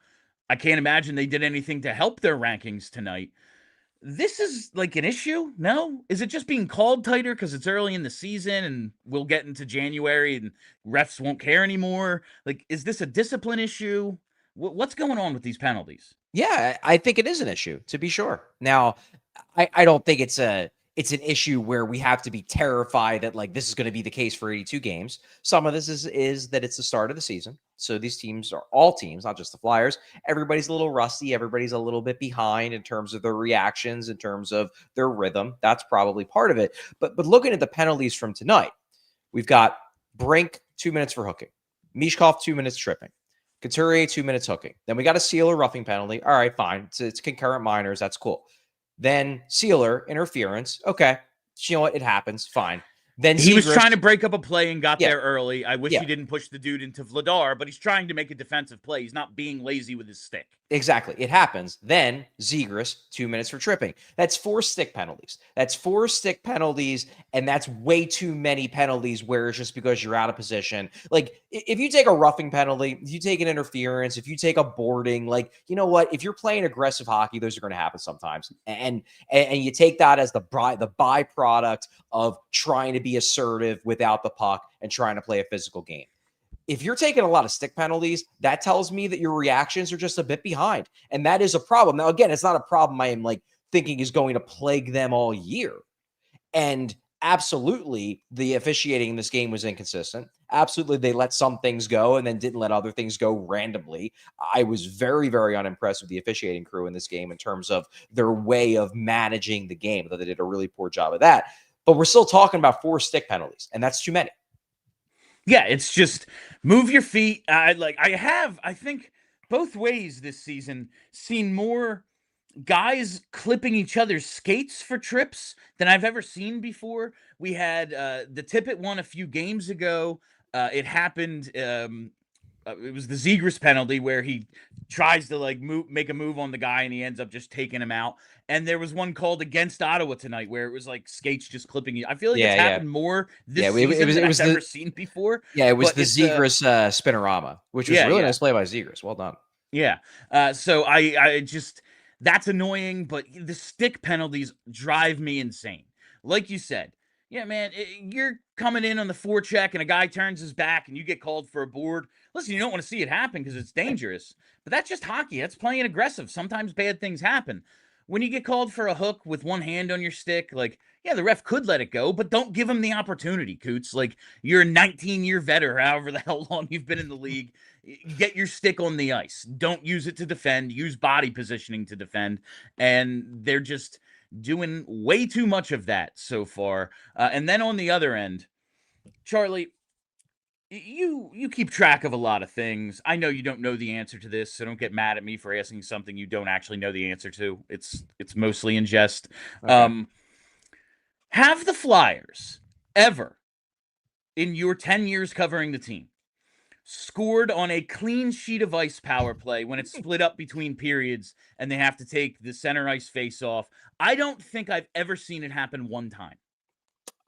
I can't imagine they did anything to help their rankings tonight. This is like an issue? No? Is it just being called tighter because it's early in the season and we'll get into January and refs won't care anymore? Like, is this a discipline issue? What's going on with these penalties? Yeah, I think it is an issue, to be sure. Now, I don't think it's an issue where we have to be terrified that like this is going to be the case for 82 games. Some of this is that it's the start of the season. So these teams are all teams, not just the Flyers. Everybody's a little rusty. Everybody's a little bit behind in terms of their reactions, in terms of their rhythm. That's probably part of it. But looking at the penalties from tonight, we've got Brink 2 minutes for hooking, Michkov 2 minutes tripping, Couturier 2 minutes hooking. Then we got a Sealer roughing penalty. All right, fine. It's concurrent minors. That's cool. Then Sealer interference. Okay. You know what? It happens. Fine. Then he was trying to break up a play and got there early. I wish he didn't push the dude into Vladar, but he's trying to make a defensive play. He's not being lazy with his stick. Exactly. It happens. Then Zegras, 2 minutes for tripping. That's 4 stick penalties. That's 4 stick penalties, and that's way too many penalties where it's just because you're out of position. Like, if you take a roughing penalty, if you take an interference, if you take a boarding, like, you know what? If you're playing aggressive hockey, those are going to happen sometimes. And you take that as the byproduct of trying to be assertive without the puck and trying to play a physical game. If you're taking a lot of stick penalties, that tells me that your reactions are just a bit behind. And that is a problem. Now, again, it's not a problem I am like thinking is going to plague them all year. And absolutely, the officiating in this game was inconsistent. Absolutely, they let some things go and then didn't let other things go randomly. I was very, very unimpressed with the officiating crew in this game in terms of their way of managing the game. Though they did a really poor job of that. But we're still talking about 4 stick penalties, and that's too many. Yeah, it's just move your feet. I think both ways this season seen more guys clipping each other's skates for trips than I've ever seen before. We had the Tippett one a few games ago. It happened. It was the Zegras penalty where he tries to like make a move on the guy and he ends up just taking him out. And there was one called against Ottawa tonight where it was like skates just clipping you. I feel like it's happened more this season than I've ever seen before. Yeah, it was the Zegras spinorama, which was really nice play by Zegras. Well done. Yeah. So I just That's annoying, but the stick penalties drive me insane. Like you said, yeah, man, you're coming in on the forecheck and a guy turns his back and you get called for a board. Listen, you don't want to see it happen because it's dangerous, but that's just hockey. That's playing aggressive. Sometimes bad things happen. When you get called for a hook with one hand on your stick, like, yeah, the ref could let it go, but don't give him the opportunity, Coots. Like, you're a 19-year vet or however the hell long you've been in the league. Get your stick on the ice. Don't use it to defend. Use body positioning to defend. And they're just doing way too much of that so far. And then on the other end, Charlie, you keep track of a lot of things. I know you don't know the answer to this, so don't get mad at me for asking something you don't actually know the answer to. It's mostly in jest. Okay. Have the Flyers ever, in your 10 years covering the team, scored on a clean sheet of ice power play when it's split up between periods and they have to take the center ice face off? I don't think I've ever seen it happen one time.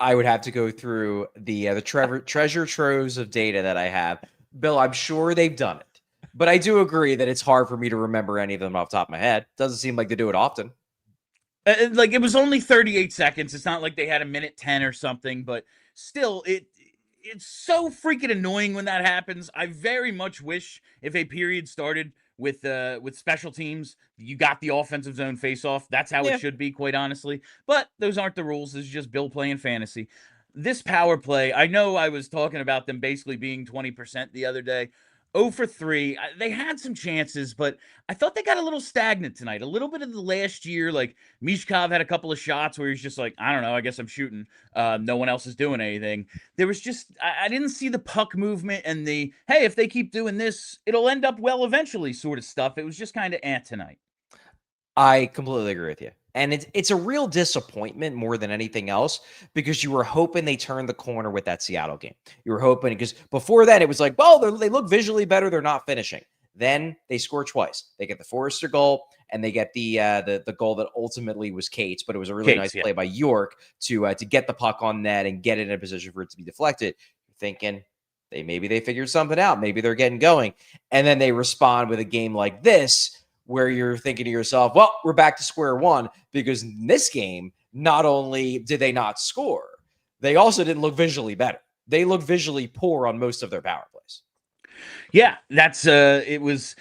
I would have to go through the treasure troves of data that I have. Bill, I'm sure they've done it, but I do agree that it's hard for me to remember any of them off the top of my head. Doesn't seem like they do it often. Like, it was only 38 seconds. It's not like they had a minute 10 or something, but still, it's so freaking annoying when that happens. I very much wish if a period started with special teams, you got the offensive zone face-off. That's how Yeah. it should be, quite honestly. But those aren't the rules. This is just Bill playing fantasy. This power play, I know I was talking about them basically being 20% the other day. 0 for 3. They had some chances, but I thought they got a little stagnant tonight. A little bit of the last year, like Michkov had a couple of shots where he's just like, I don't know, I guess I'm shooting. No one else is doing anything. There was just, I didn't see the puck movement and the, hey, if they keep doing this, it'll end up well eventually sort of stuff. It was just kind of tonight. I completely agree with you. And it's a real disappointment more than anything else because you were hoping they turned the corner with that Seattle game. You were hoping because before that it was like, well, they look visually better. They're not finishing. Then they score twice. They get the Foerster goal and they get the goal that ultimately was Cates, but it was a really nice play by York to get the puck on net and get it in a position for it to be deflected. You're thinking maybe they figured something out. Maybe they're getting going. And then they respond with a game like this, where you're thinking to yourself, well, we're back to square one, because in this game, not only did they not score, they also didn't look visually better. They looked visually poor on most of their power plays. Yeah, that's there was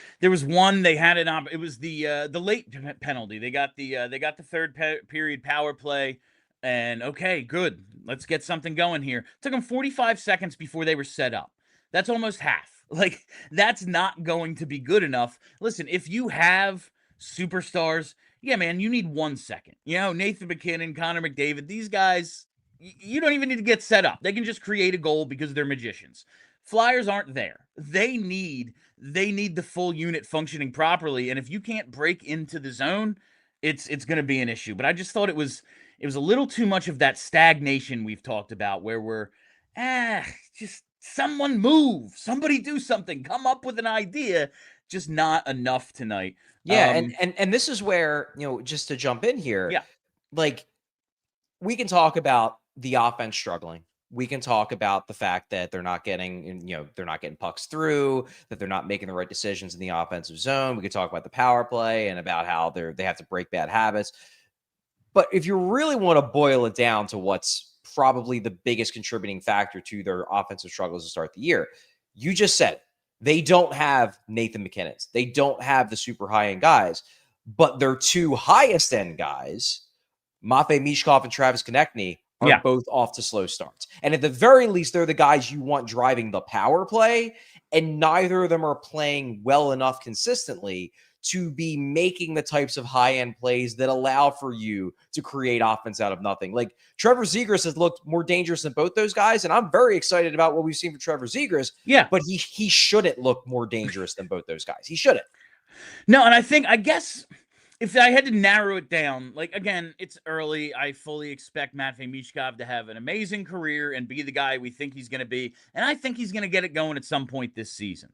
one they had it was the late penalty. They got the third period power play, and okay, good. Let's get something going here. It took them 45 seconds before they were set up. That's almost half. Like, that's not going to be good enough. Listen, if you have superstars, yeah, man, you need 1 second. You know, Nathan MacKinnon, Connor McDavid, these guys, you don't even need to get set up. They can just create a goal because they're magicians. Flyers aren't there. They need the full unit functioning properly, and if you can't break into the zone, it's going to be an issue. But I just thought it was a little too much of that stagnation we've talked about, where we're just someone move, somebody do something, come up with an idea. Just not enough tonight. Yeah, and this is where, just to jump in here, Yeah. like, we can talk about the offense struggling. We can talk about the fact that they're not getting, they're not getting pucks through, that they're not making the right decisions in the offensive zone. We could talk about the power play and about how they have to break bad habits. But if you really want to boil it down to what's probably the biggest contributing factor to their offensive struggles to start the year, you just said they don't have Nathan MacKinnons. They don't have the super high-end guys, but their two highest-end guys, Matvei Michkov and Travis Konechny, are both off to slow starts. And at the very least, they're the guys you want driving the power play, and neither of them are playing well enough consistently to be making the types of high-end plays that allow for you to create offense out of nothing. Like, Trevor Zegras has looked more dangerous than both those guys, and I'm very excited about what we've seen from Trevor Zegras. Yeah. But he shouldn't look more dangerous than both those guys. He shouldn't. No, and I guess if I had to narrow it down, like, again, it's early. I fully expect Matvei Michkov to have an amazing career and be the guy we think he's going to be, and I think he's going to get it going at some point this season.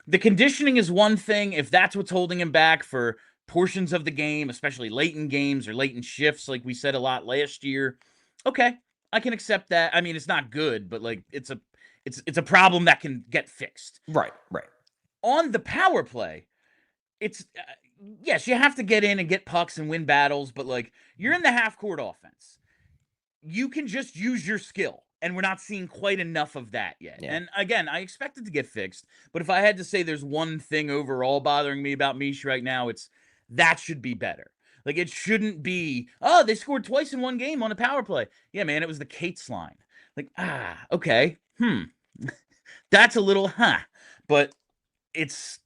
The conditioning is one thing. If that's what's holding him back for portions of the game, especially late in games or late in shifts, like we said a lot last year, okay, I can accept that. I mean, it's not good, but like, it's a problem that can get fixed. Right. On the power play, it's yes, you have to get in and get pucks and win battles, but like you're in the half court offense. You can just use your skill. And we're not seeing quite enough of that yet. Yeah. And again, I expect it to get fixed. But if I had to say there's one thing overall bothering me about Mish right now, it's that should be better. Like it shouldn't be, oh, they scored twice in one game on a power play. Yeah, man, it was the Cates line. Like, okay. That's a little But it's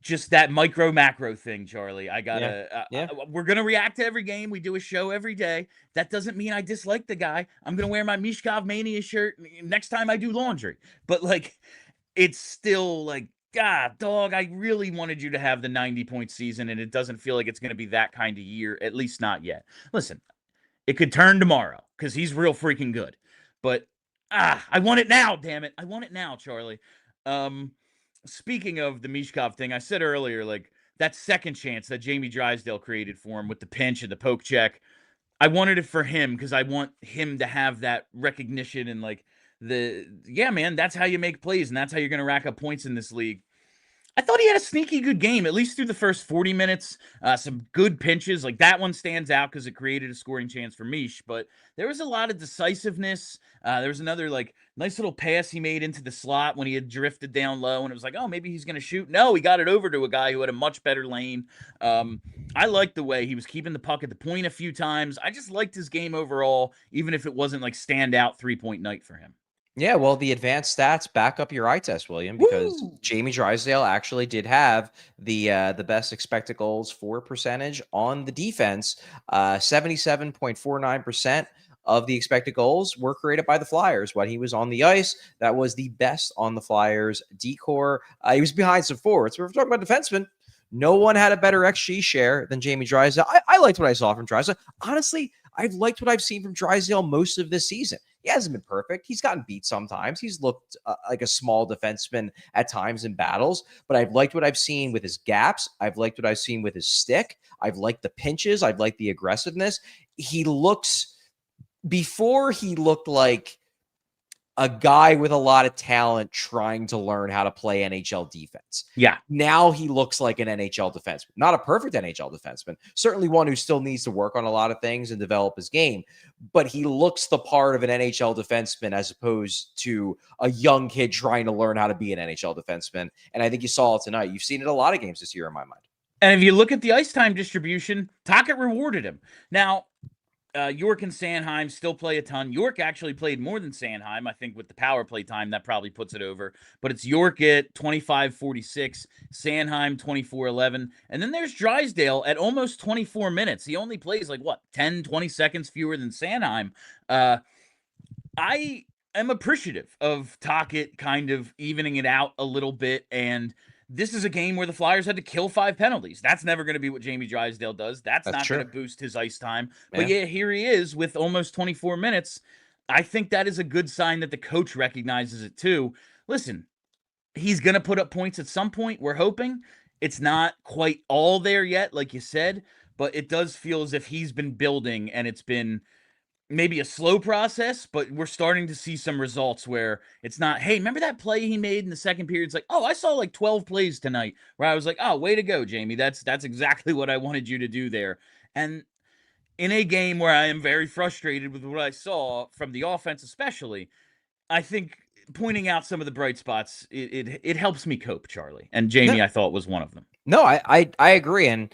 just that micro macro thing, Charlie. I gotta. We're gonna react to every game. We do a show every day. That doesn't mean I dislike the guy. I'm gonna wear my Michkov Mania shirt next time I do laundry. But like, it's still like, God, dog. I really wanted you to have the 90-point season, and it doesn't feel like it's gonna be that kind of year. At least not yet. Listen, it could turn tomorrow because he's real freaking good. But I want it now. Damn it, I want it now, Charlie. Speaking of the Michkov thing, I said earlier, like that second chance that Jamie Drysdale created for him with the pinch and the poke check, I wanted it for him because I want him to have that recognition and like yeah, man, that's how you make plays and that's how you're going to rack up points in this league. I thought he had a sneaky good game, at least through the first 40 minutes. Some good pinches. Like that one stands out because it created a scoring chance for Mish. But there was a lot of decisiveness. There was another like nice little pass he made into the slot when he had drifted down low. And it was like, oh, maybe he's going to shoot. No, he got it over to a guy who had a much better lane. I liked the way he was keeping the puck at the point a few times. I just liked his game overall, even if it wasn't like standout 3-point night for him. Yeah, well, the advanced stats back up your eye test, William, because Jamie Drysdale actually did have the best expected goals for percentage on the defense. 77.49% of the expected goals were created by the Flyers when he was on the ice. That was the best on the Flyers decor. He was behind some forwards. We're talking about defensemen. No one had a better XG share than Jamie Drysdale. I liked what I saw from Drysdale. Honestly, I've liked what I've seen from Drysdale most of this season. He hasn't been perfect. He's gotten beat sometimes. He's looked like a small defenseman at times in battles, but I've liked what I've seen with his gaps. I've liked what I've seen with his stick. I've liked the pinches. I've liked the aggressiveness. Before he looked like a guy with a lot of talent trying to learn how to play NHL defense. Yeah. Now he looks like an NHL defenseman. Not a perfect NHL defenseman. Certainly one who still needs to work on a lot of things and develop his game. But he looks the part of an NHL defenseman as opposed to a young kid trying to learn how to be an NHL defenseman. And I think you saw it tonight. You've seen it a lot of games this year in my mind. And if you look at the ice time distribution, Tocchet rewarded him. Now, York and Sanheim still play a ton. York actually played more than Sanheim. I think with the power play time, that probably puts it over. But it's York at 25:46, Sanheim 24:11. And then there's Drysdale at almost 24 minutes. He only plays like, 10, 20 seconds fewer than Sanheim. I am appreciative of Tocchet kind of evening it out a little bit. And this is a game where the Flyers had to kill 5 penalties. That's never going to be what Jamie Drysdale does. That's not going to boost his ice time. But yeah, here he is with almost 24 minutes. I think that is a good sign that the coach recognizes it too. Listen, he's going to put up points at some point. We're hoping. It's not quite all there yet, like you said, but it does feel as if he's been building and it's been maybe a slow process, but we're starting to see some results where it's not, hey, remember that play he made in the second period? It's like, oh, I saw like 12 plays tonight where I was like, oh, way to go, Jamie. That's exactly what I wanted you to do there. And in a game where I am very frustrated with what I saw from the offense, especially, I think pointing out some of the bright spots, it helps me cope, Charlie. And Jamie, I thought, was one of them. No, I agree. And,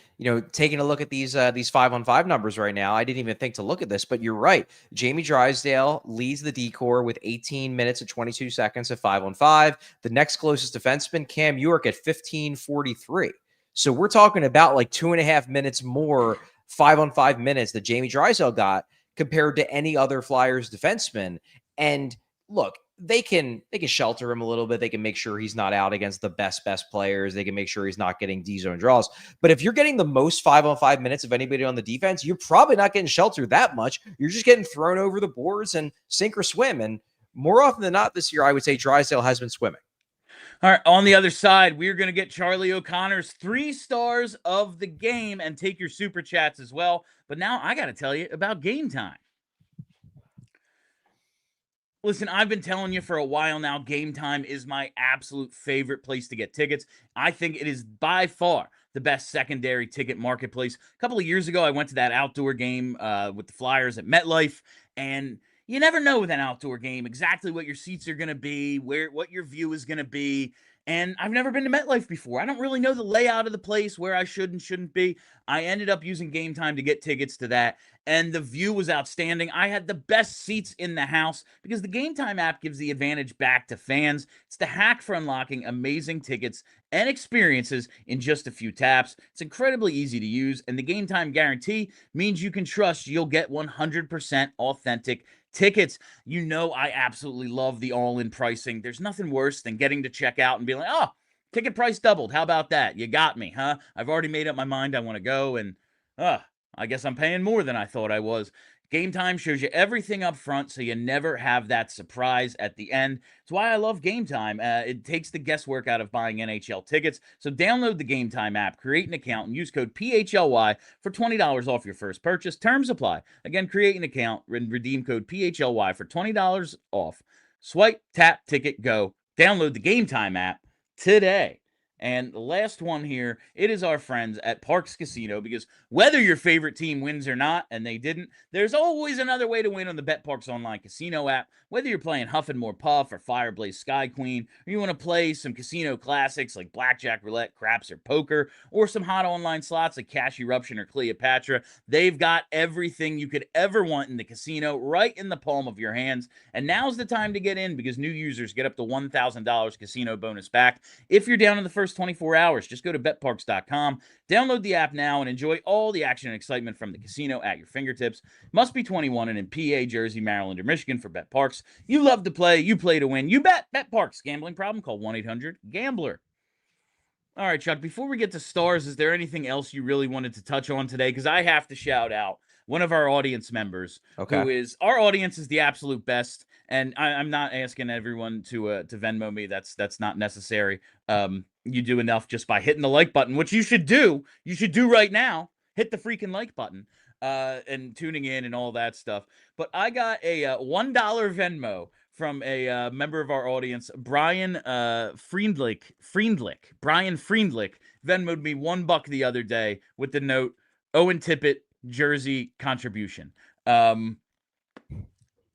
taking a look at these 5-on-5 numbers right now, I didn't even think to look at this, but you're right. Jamie Drysdale leads the decor with 18 minutes and 22 seconds at 5-on-5. The next closest defenseman, Cam York, at 15:43. So we're talking about like 2.5 minutes more 5-on-5 minutes that Jamie Drysdale got compared to any other Flyers defenseman. And look, they can shelter him a little bit. They can make sure he's not out against the best players. They can make sure he's not getting D-zone draws. But if you're getting the most 5-on-5 minutes of anybody on the defense, you're probably not getting sheltered that much. You're just getting thrown over the boards and sink or swim. And more often than not this year, I would say Drysdale has been swimming. All right, on the other side, we're going to get Charlie O'Connor's 3 stars of the game and take your super chats as well. But now I got to tell you about Game Time. Listen, I've been telling you for a while now, Game Time is my absolute favorite place to get tickets. I think it is by far the best secondary ticket marketplace. A couple of years ago, I went to that outdoor game with the Flyers at MetLife, and you never know with an outdoor game exactly what your seats are going to be, what your view is going to be. And I've never been to MetLife before. I don't really know the layout of the place, where I should and shouldn't be. I ended up using Game Time to get tickets to that, and the view was outstanding. I had the best seats in the house because the Game Time app gives the advantage back to fans. It's the hack for unlocking amazing tickets and experiences in just a few taps. It's incredibly easy to use, and the Game Time guarantee means you can trust you'll get 100% authentic tickets. You know, I absolutely love the all-in pricing. There's nothing worse than getting to check out and being like, oh, ticket price doubled. How about that? You got me, huh? I've already made up my mind I want to go, and I guess I'm paying more than I thought I was. Game Time shows you everything up front, so you never have that surprise at the end. That's why I love Game Time. It takes the guesswork out of buying NHL tickets. So download the Game Time app, create an account, and use code PHLY for $20 off your first purchase. Terms apply. Again, create an account and redeem code PHLY for $20 off. Swipe, tap, ticket, go. Download the Game Time app today. And the last one here, it is our friends at Parx Casino, because whether your favorite team wins or not, and they didn't, there's always another way to win on the BetParx online casino app. Whether you're playing Huff and More Puff or Fireblaze Sky Queen, or you want to play some casino classics like Blackjack, Roulette, Craps, or Poker, or some hot online slots like Cash Eruption or Cleopatra, they've got everything you could ever want in the casino right in the palm of your hands. And now's the time to get in, because new users get up to $1,000 casino bonus back if you're down in the first 24 hours. Just go to betparx.com, download the app now, and enjoy all the action and excitement from the casino at your fingertips. Must be 21 and in PA, Jersey, Maryland, or Michigan for BetParx. You love to play, you play to win. You bet. BetParx. Gambling problem? Call 1-800-GAMBLER. All right, Chuck, before we get to stars, is there anything else you really wanted to touch on today? Because I have to shout out one of our audience members, who is, our audience is the absolute best. And I'm not asking everyone to Venmo me. That's not necessary. You do enough just by hitting the like button, which you should do. You should do right now. Hit the freaking like button and tuning in and all that stuff. But I got a $1 Venmo from a member of our audience, Brian Friendlick. Brian Friendlick Venmoed me $1 the other day with the note, Owen Tippett jersey contribution.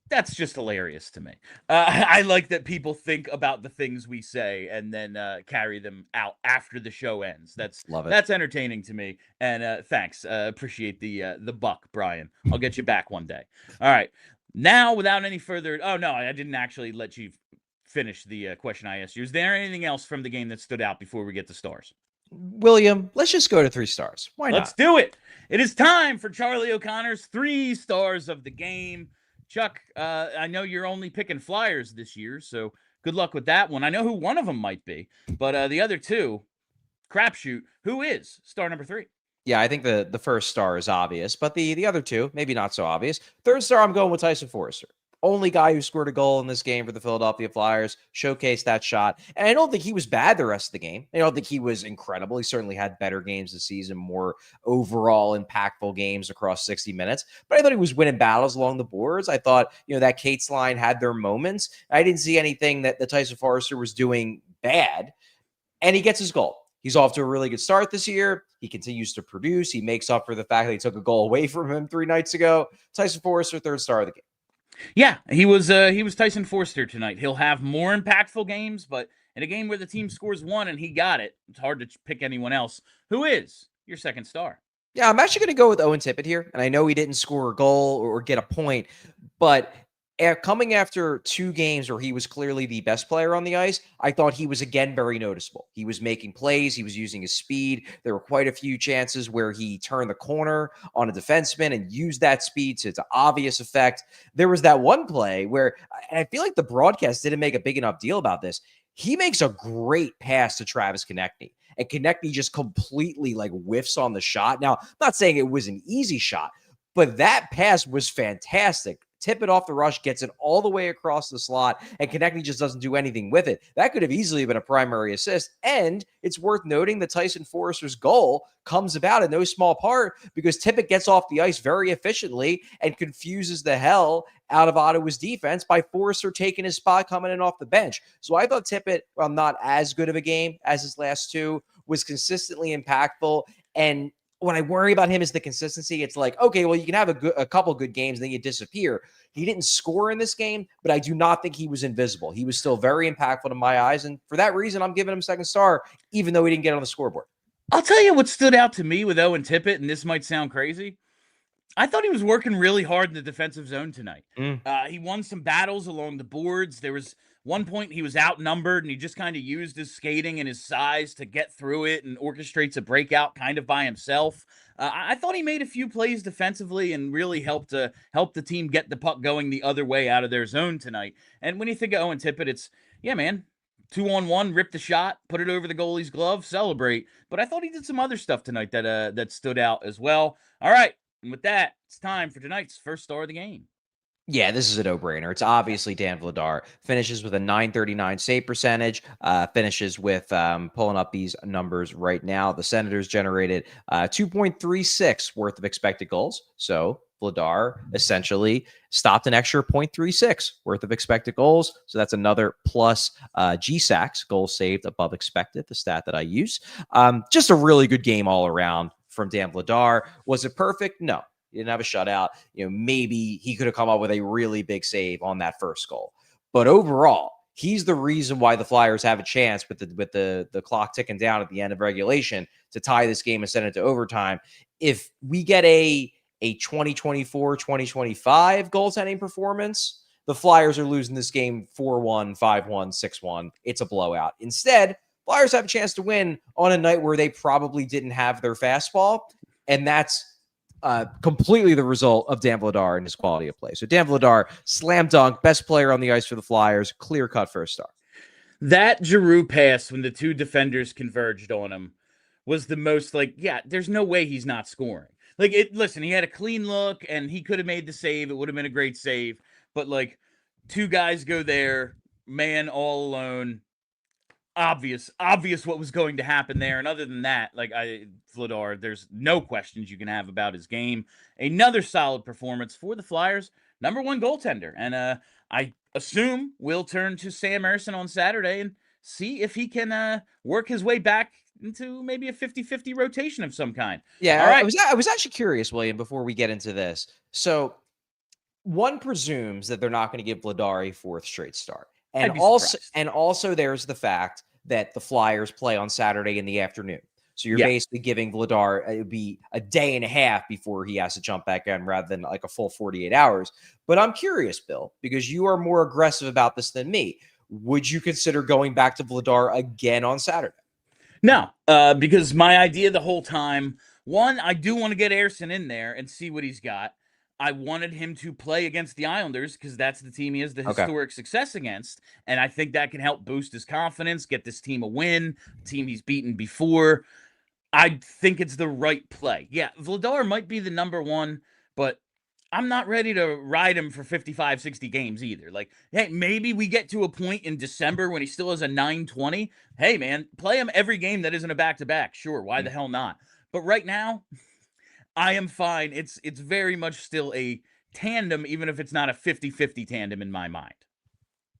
That's just hilarious to me. I like that people think about the things we say and then carry them out after the show ends. Love it. That's entertaining to me. And thanks. Appreciate the buck, Brian. I'll get you back one day. All right. Now, without any further... Oh, no, I didn't actually let you finish the question I asked you. Is there anything else from the game that stood out before we get to stars? William, let's just go to 3 stars. Why not? Let's do it. It is time for Charlie O'Connor's 3 stars of the game. Chuck, I know you're only picking Flyers this year, so good luck with that one. I know who one of them might be, but the other 2, crapshoot. Who is star number 3? Yeah, I think the first star is obvious, but the other 2, maybe not so obvious. Third star, I'm going with Tyson Foerster. Only guy who scored a goal in this game for the Philadelphia Flyers, showcased that shot. And I don't think he was bad the rest of the game. I don't think he was incredible. He certainly had better games this season, more overall impactful games across 60 minutes. But I thought he was winning battles along the boards. I thought, that Cates line had their moments. I didn't see anything that Tyson Foerster was doing bad. And he gets his goal. He's off to a really good start this year. He continues to produce. He makes up for the fact that he took a goal away from him 3 nights ago. Tyson Foerster, third star of the game. Yeah, he was Tyson Foerster tonight. He'll have more impactful games, but in a game where the team scores 1 and he got it, it's hard to pick anyone else. Who is your second star? Yeah, I'm actually going to go with Owen Tippett here. And I know he didn't score a goal or get a point, but coming after 2 games where he was clearly the best player on the ice, I thought he was again very noticeable. He was making plays. He was using his speed. There were quite a few chances where he turned the corner on a defenseman and used that speed to obvious effect. There was that one play where, and I feel like the broadcast didn't make a big enough deal about this. He makes a great pass to Travis Konechny, and Konechny just completely whiffs on the shot. Now, I'm not saying it was an easy shot, but that pass was fantastic. Tippett off the rush, gets it all the way across the slot, and Konechny just doesn't do anything with it. That could have easily been a primary assist. And it's worth noting that Tyson Foerster's goal comes about in no small part because Tippett gets off the ice very efficiently and confuses the hell out of Ottawa's defense by Foerster taking his spot coming in off the bench. So I thought Tippett, well, not as good of a game as his last 2, was consistently impactful. And when I worry about him is the consistency. It's like, okay, well, you can have a couple good games, and then you disappear. He didn't score in this game, but I do not think he was invisible. He was still very impactful in my eyes. And for that reason, I'm giving him second star, even though he didn't get on the scoreboard. I'll tell you what stood out to me with Owen Tippett, and this might sound crazy. I thought he was working really hard in the defensive zone tonight. He won some battles along the boards. There was one point he was outnumbered, and he just kind of used his skating and his size to get through it and orchestrates a breakout kind of by himself. I thought he made a few plays defensively and really helped the team get the puck going the other way out of their zone tonight. And when you think of Owen Tippett, it's, yeah, man, 2-on-1, rip the shot, put it over the goalie's glove, celebrate. But I thought he did some other stuff tonight that stood out as well. All right. And with that, it's time for tonight's first star of the game. Yeah, this is a no-brainer. It's obviously Dan Vladar. Finishes with a .939 save percentage. Finishes with, pulling up these numbers right now, the Senators generated 2.36 worth of expected goals. So Vladar essentially stopped an extra 0.36 worth of expected goals. So that's another plus GSACs, goals saved above expected, the stat that I use. Just a really good game all around from Dan Vladar. Was it perfect? No. He didn't have a shutout. Maybe he could have come up with a really big save on that first goal. But overall, he's the reason why the Flyers have a chance with the clock ticking down at the end of regulation to tie this game and send it to overtime. If we get a 2024-2025 goaltending performance, the Flyers are losing this game 4-1, 5-1, 6-1. It's a blowout. Instead, Flyers have a chance to win on a night where they probably didn't have their fastball, and that's completely the result of Dan Vladar and his quality of play. So Dan Vladar, slam dunk, best player on the ice for the Flyers, clear-cut first star. That Giroux pass when the two defenders converged on him was the most, there's no way he's not scoring. Listen, he had a clean look, and he could have made the save. It would have been a great save. But, two guys go there, man all alone. Obvious what was going to happen there. And other than that, Vladar, there's no questions you can have about his game. Another solid performance for the Flyers, number one goaltender. And I assume we'll turn to Sam Ersson on Saturday and see if he can work his way back into maybe a 50-50 rotation of some kind. Yeah, all right. I was actually curious, William, before we get into this. So one presumes that they're not going to give Vladar a fourth straight start. And also there's the fact that the Flyers play on Saturday in the afternoon. So you're basically giving Vladar, it would be a day and a half before he has to jump back in rather than a full 48 hours. But I'm curious, Bill, because you are more aggressive about this than me. Would you consider going back to Vladar again on Saturday? No, because my idea the whole time, one, I do want to get Ersson in there and see what he's got. I wanted him to play against the Islanders because that's the team he has the historic success against. And I think that can help boost his confidence, get this team a win, team he's beaten before. I think it's the right play. Yeah, Vladar might be the number one, but I'm not ready to ride him for 55, 60 games either. Hey, maybe we get to a point in December when he still has a 920. Hey, man, play him every game that isn't a back-to-back. Sure, why the hell not? But right now, I am fine. It's very much still a tandem, even if it's not a 50-50 tandem in my mind.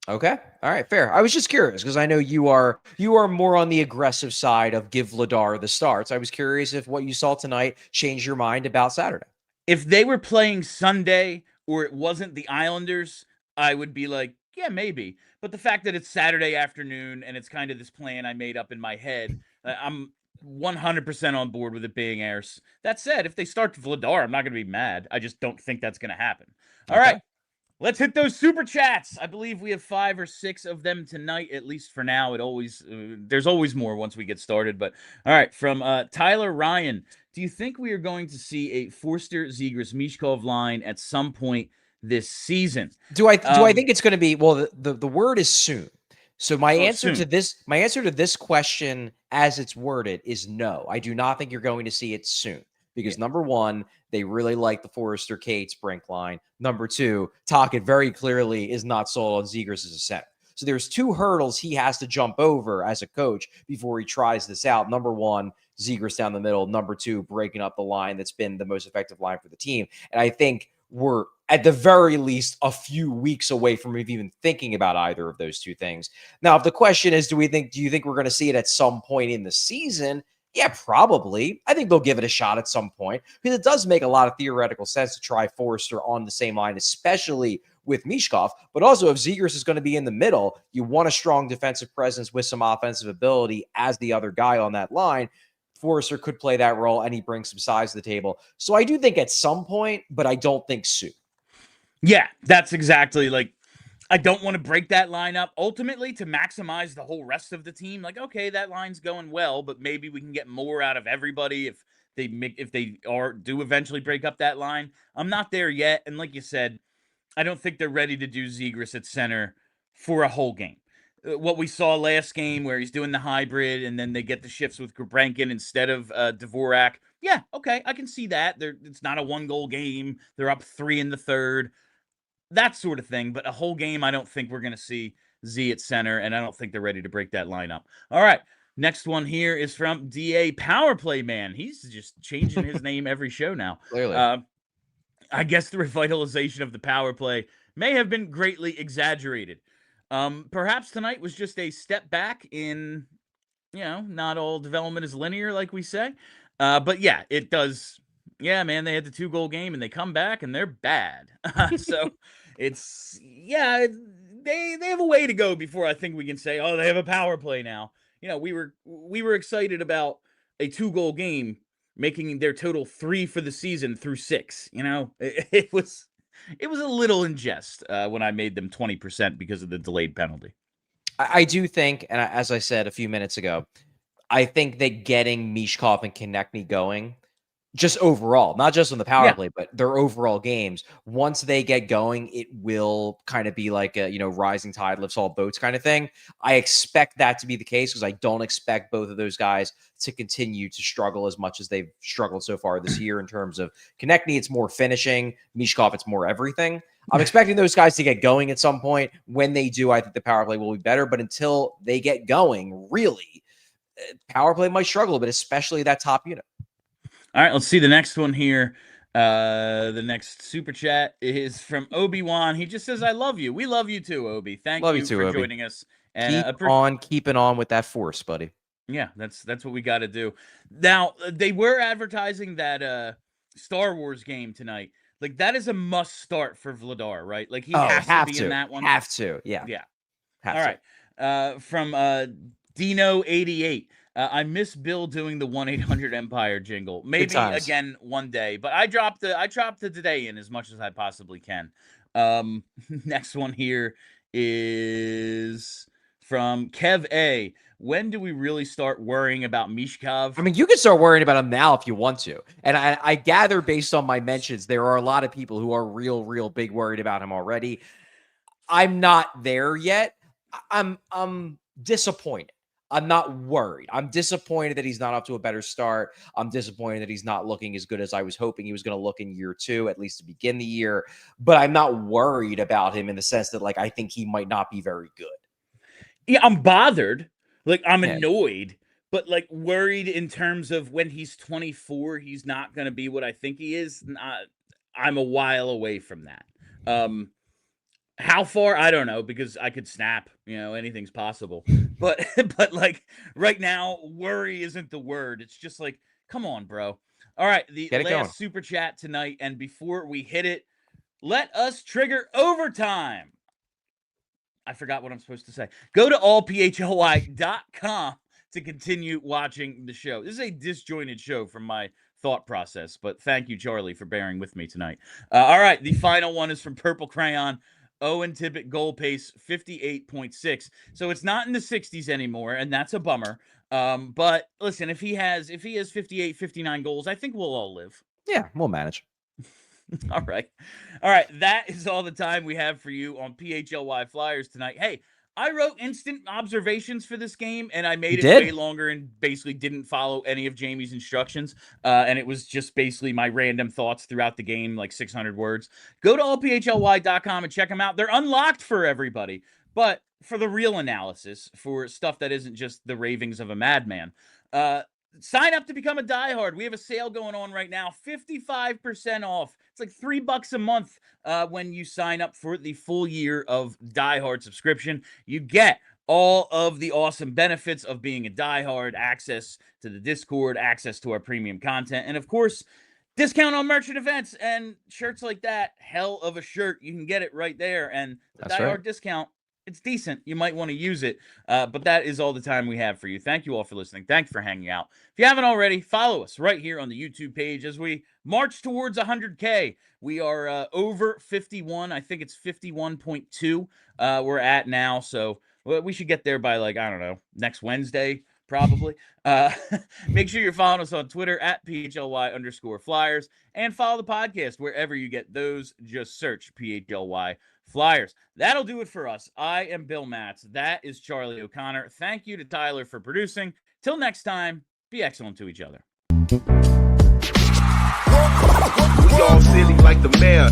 Okay. All right. Fair. I was just curious because I know you are more on the aggressive side of give Vladar the starts. I was curious if what you saw tonight changed your mind about Saturday. If they were playing Sunday or it wasn't the Islanders, I would be like, yeah, maybe. But the fact that it's Saturday afternoon and it's kind of this plan I made up in my head, I'm 100% on board with it being Ayers. That said, if they start Vladar, I'm not going to be mad. I just don't think that's going to happen. All right. Let's hit those super chats. I believe we have 5 or 6 of them tonight, at least for now. There's always more once we get started. But all right, from Tyler Ryan, do you think we are going to see a Foerster, Zegras, Michkov line at some point this season? Do I think it's going to be? Well, the word is soon. So my answer to this question, as it's worded, is no. I do not think you're going to see it soon. Because number one, they really like the Foerster, Cates, Brink line. Number two, Tocchet very clearly is not sold on Zegras as a center. So there's 2 hurdles he has to jump over as a coach before he tries this out. Number one, Zegras down the middle. Number two, breaking up the line that's been the most effective line for the team. And I think we're at the very least a few weeks away from even thinking about either of those two things. Now, if the question is, do you think we're going to see it at some point in the season? Yeah, probably. I think they'll give it a shot at some point because it does make a lot of theoretical sense to try Foerster on the same line, especially with Michkov. But also, if Zegras is going to be in the middle, you want a strong defensive presence with some offensive ability as the other guy on that line. Foerster could play that role, and he brings some size to the table. So I do think at some point, but I don't think soon. Yeah, that's exactly like, I don't want to break that line up ultimately to maximize the whole rest of the team. Like, okay, that line's going well, but maybe we can get more out of everybody if they do eventually break up that line. I'm not there yet, and like you said, I don't think they're ready to do Zegras at center for a whole game. What we saw last game, where he's doing the hybrid, and then they get the shifts with Gabrankin instead of Dvorak. Yeah, okay, I can see that. It's not a 1-goal game. They're up 3 in the third, that sort of thing. But a whole game, I don't think we're going to see Z at center, and I don't think they're ready to break that lineup. All right, next one here is from DA Powerplay Man. He's just changing his name every show now. Clearly. I guess the revitalization of the power play may have been greatly exaggerated. Perhaps tonight was just a step back in, not all development is linear, like we say. But yeah, it does. Yeah, man, they had the 2-goal game and they come back and they're bad. So it's, yeah, they have a way to go before I think we can say, oh, they have a power play now. We were excited about a 2-goal game making their total 3 for the season through 6. It was a little in jest when I made them 20% because of the delayed penalty. I do think, and as I said a few minutes ago, I think that getting Michkov and Konechny going, just overall, not just on the power play, but their overall games, once they get going, it will kind of be like a, rising tide lifts all boats kind of thing. I expect that to be the case because I don't expect both of those guys to continue to struggle as much as they've struggled so far this year in terms of Konechny. It's more finishing. Michkov, it's more everything. I'm expecting those guys to get going at some point. When they do, I think the power play will be better. But until they get going, really, power play might struggle, but especially that top unit. All right, let's see the next one here. The next super chat is from Obi-Wan. He just says, I love you. We love you too, Obi. Thank you for Obi. joining us. And keeping on with that force, buddy. Yeah, that's what we got to do. Now, they were advertising that Star Wars game tonight. Like, that is a must start for Vladar, right? Like, he has to be in that one. Have to, yeah. Yeah. All right. From Dino88. I miss Bill doing the 1-800-EMPIRE jingle. Maybe again one day, but I dropped the today in as much as I possibly can. Next one here is from Kev A. When do we really start worrying about Michkov? I mean, you can start worrying about him now if you want to. And I gather based on my mentions, there are a lot of people who are real big worried about him already. I'm not there yet. I'm disappointed. I'm not worried. I'm disappointed that he's not up to a better start. I'm disappointed that he's not looking as good as I was hoping he was going to look in year 2, at least to begin the year. But I'm not worried about him in the sense that, like, I think he might not be very good. Yeah, I'm bothered. Like, I'm annoyed, but like worried in terms of when he's 24, he's not going to be what I think he is. I'm a while away from that. How far? I don't know, because I could snap, anything's possible. But like right now, worry isn't the word. It's just like, come on, bro. All right, the last super chat tonight, and before we hit it, let us trigger overtime. I forgot what I'm supposed to say. Go to allphly.com to continue watching the show. This is a disjointed show from my thought process, but thank you, Charlie, for bearing with me tonight. All right, the final one is from Purple Crayon. Owen Tippett goal pace 58.6. So it's not in the 60s anymore, and that's a bummer. But listen, if he has 58, 59 goals, I think we'll all live. Yeah, we'll manage. All right. That is all the time we have for you on PHLY Flyers tonight. Hey, I wrote instant observations for this game, and I made it way longer and basically didn't follow any of Jamie's instructions. And it was just basically my random thoughts throughout the game, like 600 words. Go to allphly.com and check them out. They're unlocked for everybody, but for the real analysis, for stuff that isn't just the ravings of a madman, sign up to become a diehard. We have a sale going on right now, 55% off It's like $3 a month when you sign up for the full year of Die Hard subscription. You get all of the awesome benefits of being a diehard, access to the Discord, access to our premium content, and of course, discount on merchant events and shirts like that. Hell of a shirt. You can get it right there. And the That's diehard right. discount, it's decent. You might want to use it. But that is all the time we have for you. Thank you all for listening. Thank you for hanging out. If you haven't already, follow us right here on the YouTube page as we march towards 100K. We are over 51. I think it's 51.2 we're at now. So we should get there by, like, I don't know, next Wednesday, probably. Make sure you're following us on Twitter at PHLY_Flyers and follow the podcast wherever you get those. Just search PHLY Flyers. That'll do it for us. I am Bill Matz. That is Charlie O'Connor. Thank you to Tyler for producing. Till next time, be excellent to each other. We all silly like the mayor.